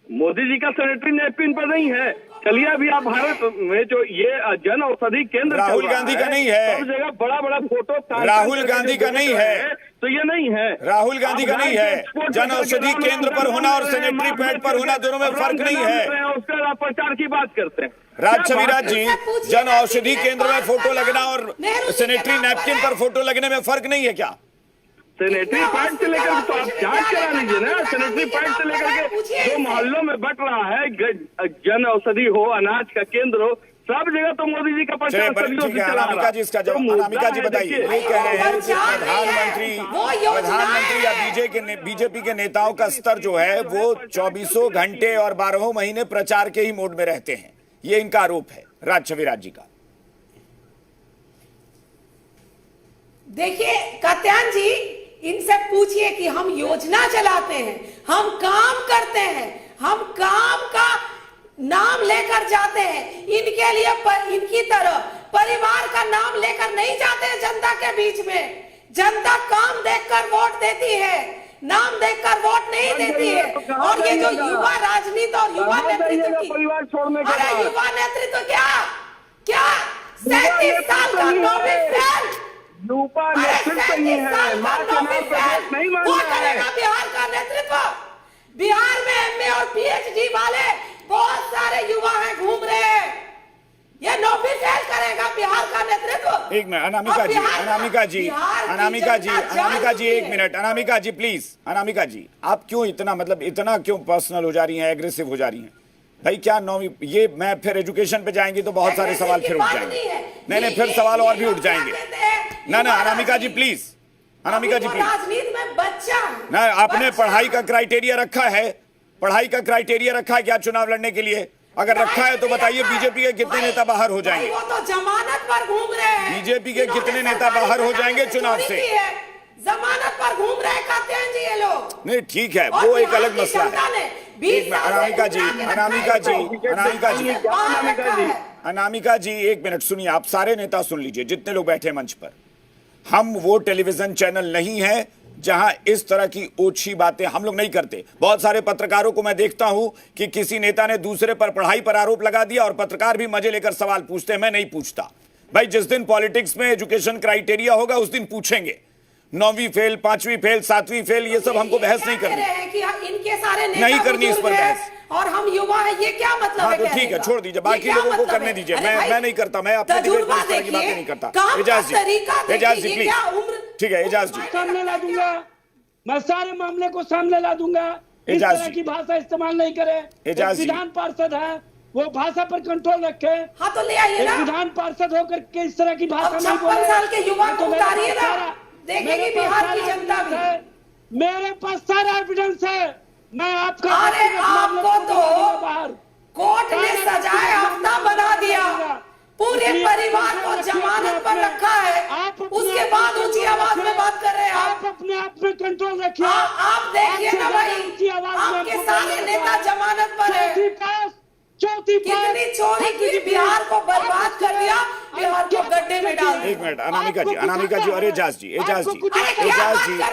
मोदी जी का सैनिटरी नैपकिन पर नहीं है। चलिए अभी आप भारत में जो ये जन औषधि केंद्र राहुल गांधी का नहीं है, सब जगह बड़ा बड़ा फोटो, राहुल गांधी का नहीं है, तो ये नहीं है, राहुल गांधी का नहीं है। जन औषधि केंद्र पर होना और सैनिटरी पैड पर होना दोनों में फर्क नहीं है। उसका प्रचार की बात करते हैं राज छविराज जी, जन औषधि केंद्र में फोटो लगना और सैनिटरी नैपकिन पर फोटो लगने में फर्क नहीं है क्या? सैनिटरी पैड से लेकर तो आप जांच करा लीजिए ना। सैनिटरी पैड से लेकर के जो मोहल्लों में बट रहा है, जन औषधि हो, अनाज का केंद्र हो, सब जगह तो मोदी जी का प्रचार सदियों से चला रहा है। जी इसका जवाब अनामिका जी बताइए। ये कह रहे हैं कि प्रधानमंत्री या बीजेपी के नेताओं का स्तर जो है वो 24 घंटे और 12 महीने प्रचार के ही मोड में रहते हैं, ये इनका आरोप है राज छविराज जी का। देखिए कात्यायन जी, इनसे पूछिए कि हम योजना चलाते हैं, हम काम करते हैं, हम काम का नाम लेकर जाते हैं। इनके लिए इनकी तरह परिवार का नाम लेकर नहीं जाते हैं जनता के बीच में। जनता काम देखकर वोट देती है, नाम देखकर वोट नहीं देती है। और ये जो युवा राजनीति और युवा नेतृत्व की, अरे युवा नेतृत्व क्या 37 साल का नौवीं फेल, यूपा नेतृत्व नहीं है, नहीं मानना है। बिहार का नेतृत्व, बिहार में एमए और पीएचडी वाले बहुत सारे युवा हैं, घूम रहे हैं। ये नौवीं फेल करेगा बिहार का नेतृत्व। एक मिनट अनामिका जी, एक मिनट अनामिका जी प्लीज। अनामिका जी, आप क्यों इतना क्यों पर्सनल हो जा रही हैं, एग्रेसिव हो जा रही हैं? भाई क्या नौवीं, ये मैं फिर एजुकेशन पे जाएंगे तो बहुत सारे सवाल फिर उठ जाएंगे। नहीं, फिर सवाल और भी उठ जाएंगे। ना अनामिका जी प्लीज, अनामिका जी प्लीज। राजनीति में बच्चा ना, आपने पढ़ाई का क्राइटेरिया रखा है? पढ़ाई का क्राइटेरिया रखा है क्या चुनाव लड़ने के लिए? अगर रखा है तो बताइए बीजेपी के कितने नेता बाहर हो जाएंगे? वो तो जमानत पर घूम रहे हैं। बीजेपी के कितने नेता बाहर हो जाएंगे चुनाव से? जमानत पर घूम रहे कात्यायन जी ये लोग। नहीं ठीक है, वो एक अलग मसला है। अनामिका जी एक मिनट सुनिए, आप सारे नेता सुन लीजिए, जितने लोग बैठे मंच पर। हम वो टेलीविजन चैनल नहीं है जहां इस तरह की ओछी बातें हम लोग नहीं करते। बहुत सारे पत्रकारों को मैं देखता हूं कि किसी नेता ने दूसरे पर पढ़ाई पर आरोप लगा दिया और पत्रकार भी मजे लेकर सवाल पूछते हैं। मैं नहीं पूछता भाई, जिस दिन पॉलिटिक्स में एजुकेशन क्राइटेरिया होगा उस दिन पूछेंगे। 9वीं फेल, 5वीं फेल, 7वीं फेल, ये सब हमको बहस नहीं करनी, इनके सारे नहीं करनी इस पर बहस। और हम युवा है, ये क्या मतलब? हाँ तो ठीक है, छोड़ दीजिए, बाकी लोगों को करने दीजिए। मैं नहीं करता, मैं अपने डिबेट में इस तरह की बातें नहीं करता। एजाज जी प्लीज, ठीक है एजाज जी। सामने ला दूंगा, मैं सारे मामले को सामने ला दूंगा। इस तरह की भाषा इस्तेमाल नहीं करे। एजाज जी, विधान पार्षद है, वो भाषा पर कंट्रोल रखे। हाँ तो ले आइए एक ना। विधान पार्षद होकर के इस तरह की भाषा अब नहीं 56 साल के युवा को तो मेरे उतारिए पास ना, सारा- देखेगी मेरे पास बिहार की सारा जनता भी। evidence है। मेरे पास सारा एविडेंस है। मैं आपका अरे व्यक्तिगत मामला आपको को तो बाहर कोर्ट ने सजाए हफ्ता बना दिया, पूरे इसलिए परिवार को अपने जमानत पर आप में- रखा है, आप अपने उसके आप बाद में ऊंची आवाज में रखिए। बात कर रहे हैं आप अपने आप में कंट्रोल रखिए। आप देखिए आपसे ना ज्यादा भाई, ऊंची आवाज में आपके आपको सारे बोलना नेता है। जमानत पर है। चौथी कितनी चोरी की, बिहार को बर्बाद कर दिया, बिहार को गड्ढे में डाल दिया। एक मिनट अनामिका जी, अरे एजाज जी, अरे क्या बात कर रहे हो?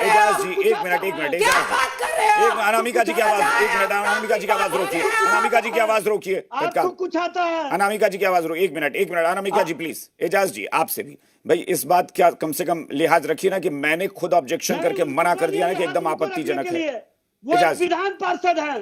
एजाज जी, एक मिनट क्या बात कर रहे हो? एक अनामिका जी की आवाज, एक मिनट अनामिका जी की आवाज रोकिए, अनामिका जी की आवाज रोकिए आपको तत्काल। कुछ आता है? अनामिका जी की आवाज रोकिए, एक मिनट अनामिका जी प्लीज। एजाज जी आपसे भी भाई इस बात क्या कम से कम लिहाज रखिए ना कि मैंने खुद ऑब्जेक्शन करके मना कर दिया ना कि एकदम आपत्तिजनक है। वो एजाज जी। विधान पार्षद है।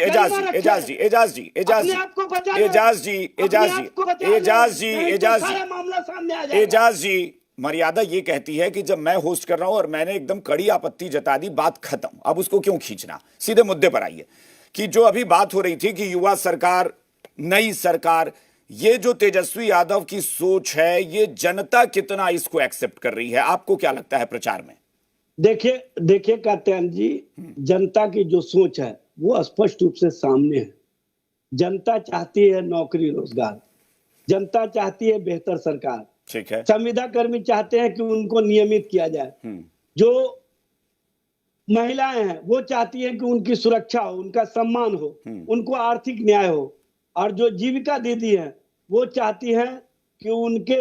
एजाज जी, एजाज जी, एजाज जी, एजाज जी, अपने आप को बचा लो। एजाज जी, एजाज अपने जी, आप को बचा लो। एजाज जी, नहीं तो एजाज जी, सारा मामला सामने आ जाएगा। एजाज जी, मर्यादा ये कहती है कि जब मैं होस्ट कर रहा हूं और मैंने एकदम कड़ी आपत्ति जता दी, बात खत्म, अब उसको क्यों खींचना। सीधे मुद्दे पर आइए कि जो अभी बात हो रही थी कि युवा सरकार, नई सरकार, ये जो तेजस्वी यादव की सोच है, ये जनता कितना इसको एक्सेप्ट कर रही है, आपको क्या लगता है प्रचार में? देखिए कात्यायन जी, जनता की जो सोच है वो स्पष्ट रूप से सामने है। जनता चाहती है नौकरी रोजगार, जनता चाहती है बेहतर सरकार, ठीक है, संविदा कर्मी चाहते हैं कि उनको नियमित किया जाए, जो महिलाएं हैं वो चाहती हैं कि उनकी सुरक्षा हो, उनका सम्मान हो, उनको आर्थिक न्याय हो, और जो जीविका दीदी हैं वो चाहती हैं कि उनके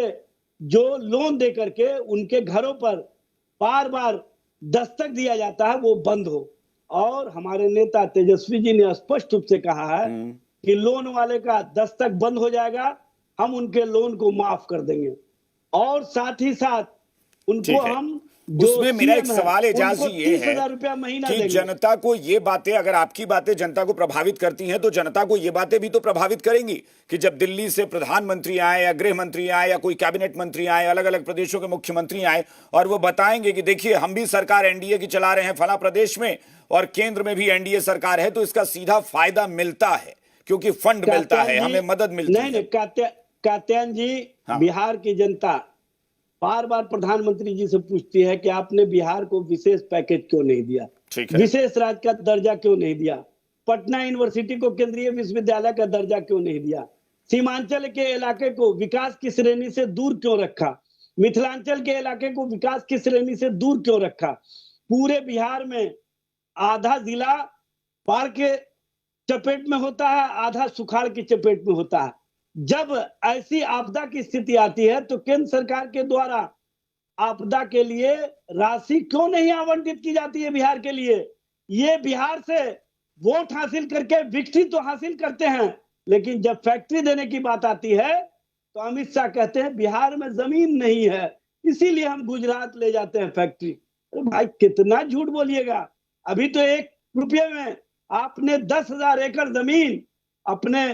जो लोन दे करके उनके घरों पर बार बार दस्तक दिया जाता है वो बंद हो। और हमारे नेता तेजस्वी जी ने स्पष्ट रूप से कहा है कि लोन वाले का दस्तक बंद हो जाएगा, हम उनके लोन को माफ कर देंगे, और साथ ही साथ उनको हम उसमें मेरा एक सवाल एजाज जी ये है 30,000 रुपया महीना कि देंगे। जनता को ये बातें, अगर आपकी बातें जनता को प्रभावित करती हैं तो जनता को ये बातें भी तो प्रभावित करेंगी कि जब दिल्ली से प्रधानमंत्री आए या गृह मंत्री आए या कोई कैबिनेट मंत्री आए, अलग अलग प्रदेशों के मुख्यमंत्री आए और वो बताएंगे कि देखिए हम भी सरकार एनडीए की चला रहे हैं फला प्रदेश में और केंद्र में भी एनडीए सरकार है, तो इसका सीधा फायदा मिलता है क्योंकि फंड मिलता है, हमें मदद मिलती है। नहीं, कात्यायन जी, बिहार की जनता बार बार प्रधानमंत्री जी से पूछती है कि आपने बिहार को विशेष पैकेज क्यों नहीं दिया, विशेष राज्य का दर्जा क्यों नहीं दिया, पटना यूनिवर्सिटी को केंद्रीय विश्वविद्यालय का दर्जा क्यों नहीं दिया, सीमांचल के इलाके को विकास की श्रेणी से दूर क्यों रखा, मिथिलांचल के इलाके को विकास की श्रेणी से दूर क्यों रखा। पूरे बिहार में आधा जिला बाढ़ के चपेट में होता है, आधा सुखाड़ की चपेट में होता है। जब ऐसी आपदा की स्थिति आती है तो केंद्र सरकार के द्वारा आपदा के लिए राशि क्यों नहीं आवंटित की जाती है बिहार के लिए। ये बिहार से वोट हासिल करके विकसित तो हासिल करते हैं, लेकिन जब फैक्ट्री देने की बात आती है तो अमित शाह कहते हैं बिहार में जमीन नहीं है, इसीलिए हम गुजरात ले जाते हैं फैक्ट्री। अरे भाई कितना झूठ बोलिएगा। अभी तो 1 रुपये में आपने 10,000 एकड़ जमीन अपने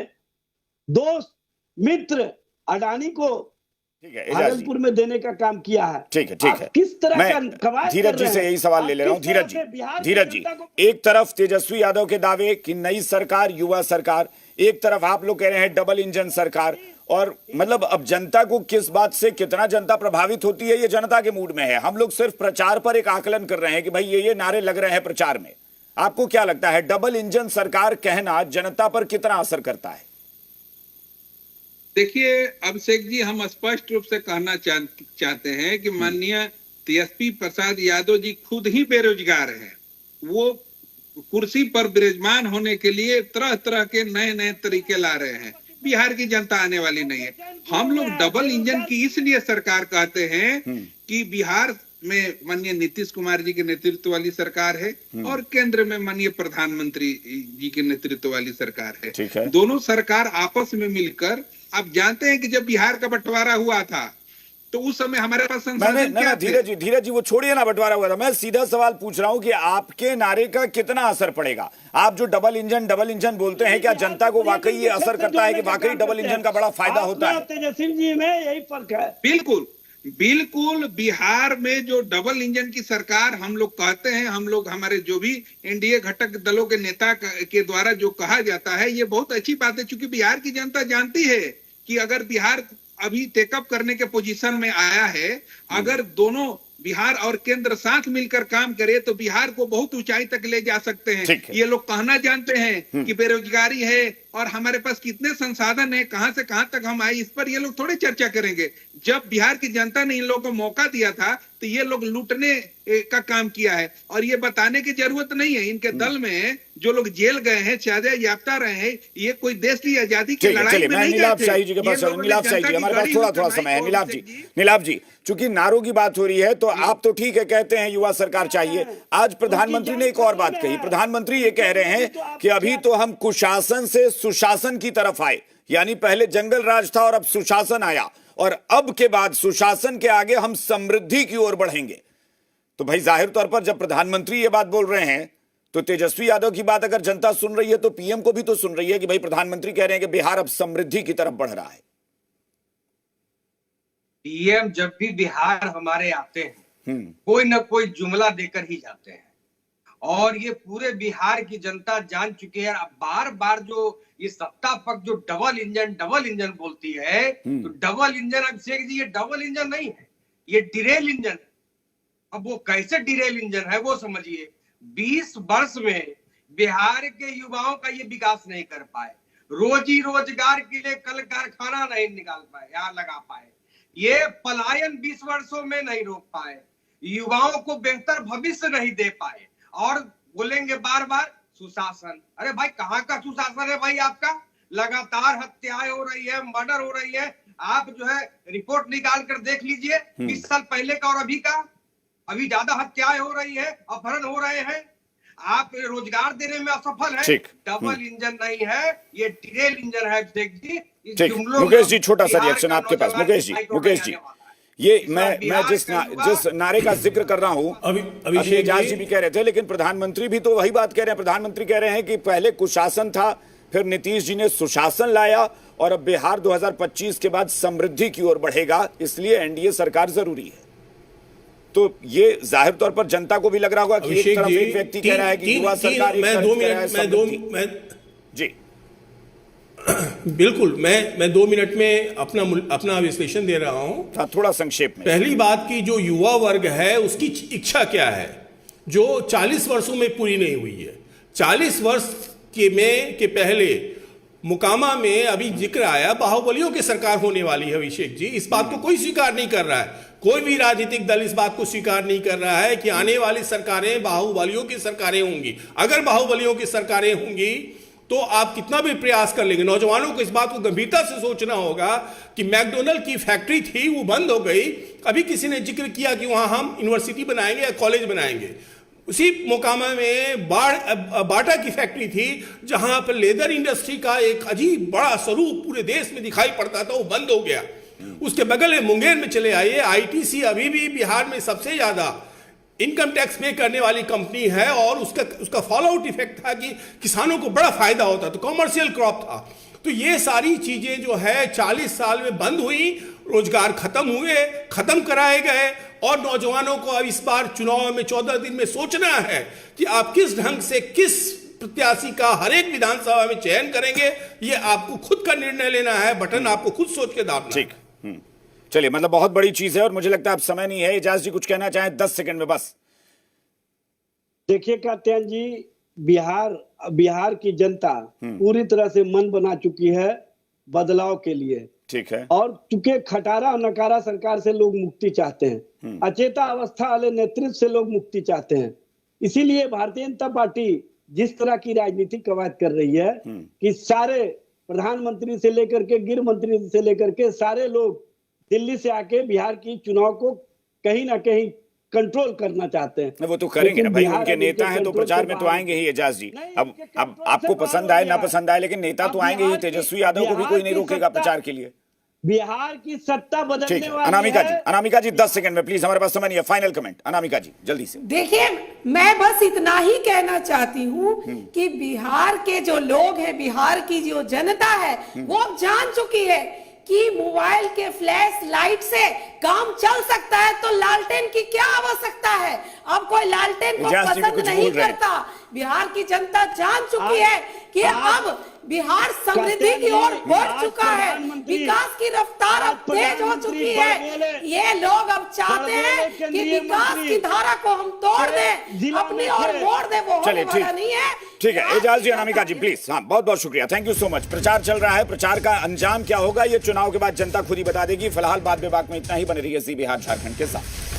दोस्त मित्र अडानी को भागलपुर में देने का काम किया है। ठीक है किस तरह का मैं धीरज जी से यही सवाल ले रहा हूं। धीरज जी, एक तरफ तेजस्वी यादव के दावे कि नई सरकार, युवा सरकार, एक तरफ आप लोग कह रहे हैं डबल इंजन सरकार, और मतलब अब जनता को किस बात से कितना जनता प्रभावित होती है ये जनता के मूड में है। हम लोग सिर्फ प्रचार पर एक आकलन कर रहे हैं कि भाई ये नारे लग रहे हैं प्रचार में। आपको क्या लगता है डबल इंजन सरकार कहना जनता पर कितना असर करता है? देखिए अभिषेक जी, हम स्पष्ट रूप से कहना चाहते हैं कि माननीय तेजस्वी प्रसाद यादव जी खुद ही बेरोजगार हैं। वो कुर्सी पर विराजमान होने के लिए तरह तरह के नए नए तरीके ला रहे हैं। बिहार की जनता आने वाली नहीं है। हम लोग डबल इंजन की इसलिए सरकार कहते हैं कि बिहार में माननीय नीतीश कुमार जी के नेतृत्व वाली सरकार है और केंद्र में माननीय प्रधानमंत्री जी के नेतृत्व वाली सरकार है। दोनों सरकार आपस में मिलकर, आप जानते हैं कि जब बिहार का बंटवारा हुआ था तो उस समय हमारे पास संसाधन क्या थे? धीरज जी वो छोड़िए ना, बंटवारा हुआ था। मैं सीधा सवाल पूछ रहा हूं कि आपके नारे का कितना असर पड़ेगा। आप जो डबल इंजन बोलते हैं, क्या जनता को वाकई ये असर करता है कि वाकई डबल इंजन का बड़ा फायदा होता है? तेजस्वी जी में यही फर्क है। बिल्कुल बिल्कुल बिहार में जो डबल इंजन की सरकार हम लोग कहते हैं, हम लोग हमारे जो भी एनडीए घटक दलों के नेता के द्वारा जो कहा जाता है, ये बहुत अच्छी बात है, क्योंकि बिहार की जनता जानती है कि अगर बिहार अभी टेकअप करने के पोजीशन में आया है, अगर दोनों बिहार और केंद्र साथ मिलकर काम करे तो बिहार को बहुत ऊंचाई तक ले जा सकते हैं। ये लोग कहना जानते हैं कि बेरोजगारी है और हमारे पास कितने संसाधन है, कहां से कहां तक हम आए, इस पर ये लोग थोड़ी चर्चा करेंगे। जब बिहार की जनता ने इन लोगों को मौका दिया था तो ये लोग लूटने का काम किया है, और ये बताने की जरूरत नहीं है। इनके दल में जो लोग जेल गए हैं, सजा याफ्ता रहे हैं, ये कोई देश की आजादी की लड़ाई में नहीं नीलाभ गए शाही जी के पास, नीलाभ शाही जी हमारे पास थोड़ा समय है। नीलाभ जी, चूंकि नारों की बात हो रही है तो आप तो ठीक है कहते हैं युवा सरकार चाहिए, आज प्रधानमंत्री ने एक और बात कही। प्रधानमंत्री ये कह रहे हैं कि अभी तो हम कुशासन से सुशासन की तरफ आए, यानी पहले जंगल राज था और अब सुशासन आया, और अब के बाद सुशासन के आगे हम समृद्धि की ओर बढ़ेंगे। तो भाई जाहिर तौर पर जब प्रधानमंत्री ये बात बोल रहे हैं तो तेजस्वी यादव की बात अगर जनता सुन रही है तो पीएम को भी तो सुन रही है कि भाई प्रधानमंत्री कह रहे हैं कि बिहार अब समृद्धि की तरफ बढ़ रहा है। पीएम जब भी बिहार हमारे आते हैं कोई ना कोई जुमला देकर ही जाते हैं, और ये पूरे बिहार की जनता जान चुकी है। अब बार बार जो ये सत्ता पक्ष जो डबल इंजन बोलती है, तो डबल इंजन, अभिषेक जी, ये डबल इंजन नहीं है, ये डिरेल इंजन है। अब वो कैसे डिरेल इंजन है वो समझिए। 20 वर्ष में बिहार के युवाओं का ये विकास नहीं कर पाए, रोजी रोजगार के लिए कल कारखाना नहीं निकाल पाए, यहाँ लगा पाए, ये पलायन 20 वर्षों में नहीं रोक पाए, युवाओं को बेहतर भविष्य नहीं दे पाए, और बोलेंगे बार बार सुशासन। अरे भाई कहाँ का सुशासन है भाई आपका? लगातार हत्याएं हो रही है, मर्डर हो रही है। आप जो है रिपोर्ट निकाल कर देख लीजिए 20 साल पहले का और अभी का, अभी ज्यादा हत्याएं हो रही है, अपहरण हो रहे हैं, आप रोजगार देने में असफल है। डबल इंजन नहीं है, ये डिरेल इंजन है। मुकेश जी, छोटा सा रिएक्शन आपके पास। मुकेश जी, ये मैं जिस नारे का जिक्र कर रहा हूं, अभी एजाज जी भी कह रहे थे, लेकिन प्रधानमंत्री भी तो वही बात कह रहे हैं। प्रधानमंत्री कह रहे हैं कि पहले कुशासन था, फिर नीतीश जी ने सुशासन लाया, और अब बिहार 2025 के बाद समृद्धि की ओर बढ़ेगा, इसलिए एनडीए सरकार जरूरी है। तो ये जाहिर तौर पर जनता को भी लग रहा होगा कि एक तरफ एक व्यक्ति कह रहा है कि युवा सरकार, जी बिल्कुल, मैं 2 मिनट में अपना विश्लेषण दे रहा हूं। थोड़ा संक्षेप में। पहली बात की जो युवा वर्ग है उसकी इच्छा क्या है, जो 40 वर्षों में पूरी नहीं हुई है। 40 वर्ष के पहले मुकामा में अभी जिक्र आया बाहुबलियों की सरकार होने वाली है। अभिषेक जी, इस बात को कोई स्वीकार नहीं कर रहा है, कोई भी राजनीतिक दल इस बात को स्वीकार नहीं कर रहा है कि आने वाली सरकारें बाहुबलियों की सरकारें होंगी। अगर बाहुबलियों की सरकारें होंगी तो आप कितना भी प्रयास कर लेंगे, नौजवानों को इस बात को गंभीरता से सोचना होगा कि मैकडोनल्ड की फैक्ट्री थी वो बंद हो गई। अभी किसी ने जिक्र किया कि वहां हम यूनिवर्सिटी बनाएंगे या कॉलेज बनाएंगे। उसी मोकामा में बाटा की फैक्ट्री थी जहां पर लेदर इंडस्ट्री का एक अजीब बड़ा स्वरूप पूरे देश में दिखाई पड़ता था, वो बंद हो गया। उसके बगल में मुंगेर में चले आइए, आईटीसी अभी भी बिहार में सबसे ज्यादा इनकम टैक्स पे करने वाली कंपनी है, और उसका फॉलो आउट इफेक्ट था कि किसानों को बड़ा फायदा होता, तो कॉमर्शियल क्रॉप था। तो ये सारी चीजें जो है 40 साल में बंद हुई, रोजगार खत्म कराए गए, और नौजवानों को अब इस बार चुनाव में 14 दिन में सोचना है कि आप किस ढंग से किस प्रत्याशी का हर एक विधानसभा में चयन करेंगे। ये आपको खुद का निर्णय लेना है, बटन आपको खुद सोच के दाबना। ठीक, चलिए, मतलब बहुत बड़ी चीज है और मुझे लगता है अब समय नहीं है। एजाज जी कुछ कहना चाहें 10 सेकंड में बस। देखिए कात्यायन जी, बिहार की जनता पूरी तरह से मन बना चुकी है बदलाव के लिए। ठीक है। और चूंकि खटारा और नकारा सरकार से लोग मुक्ति चाहते हैं, अचेता अवस्था वाले नेतृत्व से लोग मुक्ति चाहते हैं। इसीलिए भारतीय जनता पार्टी जिस तरह की राजनीतिक कवायद कर रही है कि सारे प्रधानमंत्री से लेकर के गृह मंत्री से लेकर के सारे लोग दिल्ली से आके बिहार की चुनाव को कहीं ना कहीं कंट्रोल करना चाहते हैं। वो तो करेंगे ना भाई, उनके नेता हैं तो प्रचार में तो आएंगे ही। एजाज जी, अब आपको पसंद आए ना पसंद आए, लेकिन नेता तो आएंगे ही। तेजस्वी यादव को भी कोई नहीं रोकेगा प्रचार के लिए। बिहार की सत्ता बदलने वाली अनामिका जी 10 सेकंड में प्लीज, हमारे पास समय नहीं है। फाइनल कमेंट अनामिका जी जल्दी से। देखिए, मैं बस इतना ही कहना चाहती हूँ कि बिहार के जो लोग हैं, बिहार की जो जनता है, वो अब जान चुकी है कि मोबाइल के फ्लैश लाइट से काम चल सकता है तो लालटेन की क्या आवश्यकता है। अब कोई लालटेन को एजाज जी भी पसंद कुछ नहीं बोल रहे हैं। करता। बिहार की जनता जान चुकी है कि अब बिहार समृद्धि की ओर बढ़ चुका है, विकास की रफ्तार अब तेज हो चुकी है। ये लोग अब चाहते हैं कि विकास की धारा को हम तोड़ दें, अपनी ओर मोड़ दें, वो होने वाला नहीं है। ठीक है, एजाज जी, अनामिका जी, प्लीज। हाँ, बहुत बहुत शुक्रिया, थैंक यू सो मच। प्रचार चल रहा है, प्रचार का अंजाम क्या होगा ये चुनाव के बाद जनता खुद ही बता देगी। फिलहाल बात विभाग में इतना ही। बने रहिए जी बिहार झारखंड के साथ।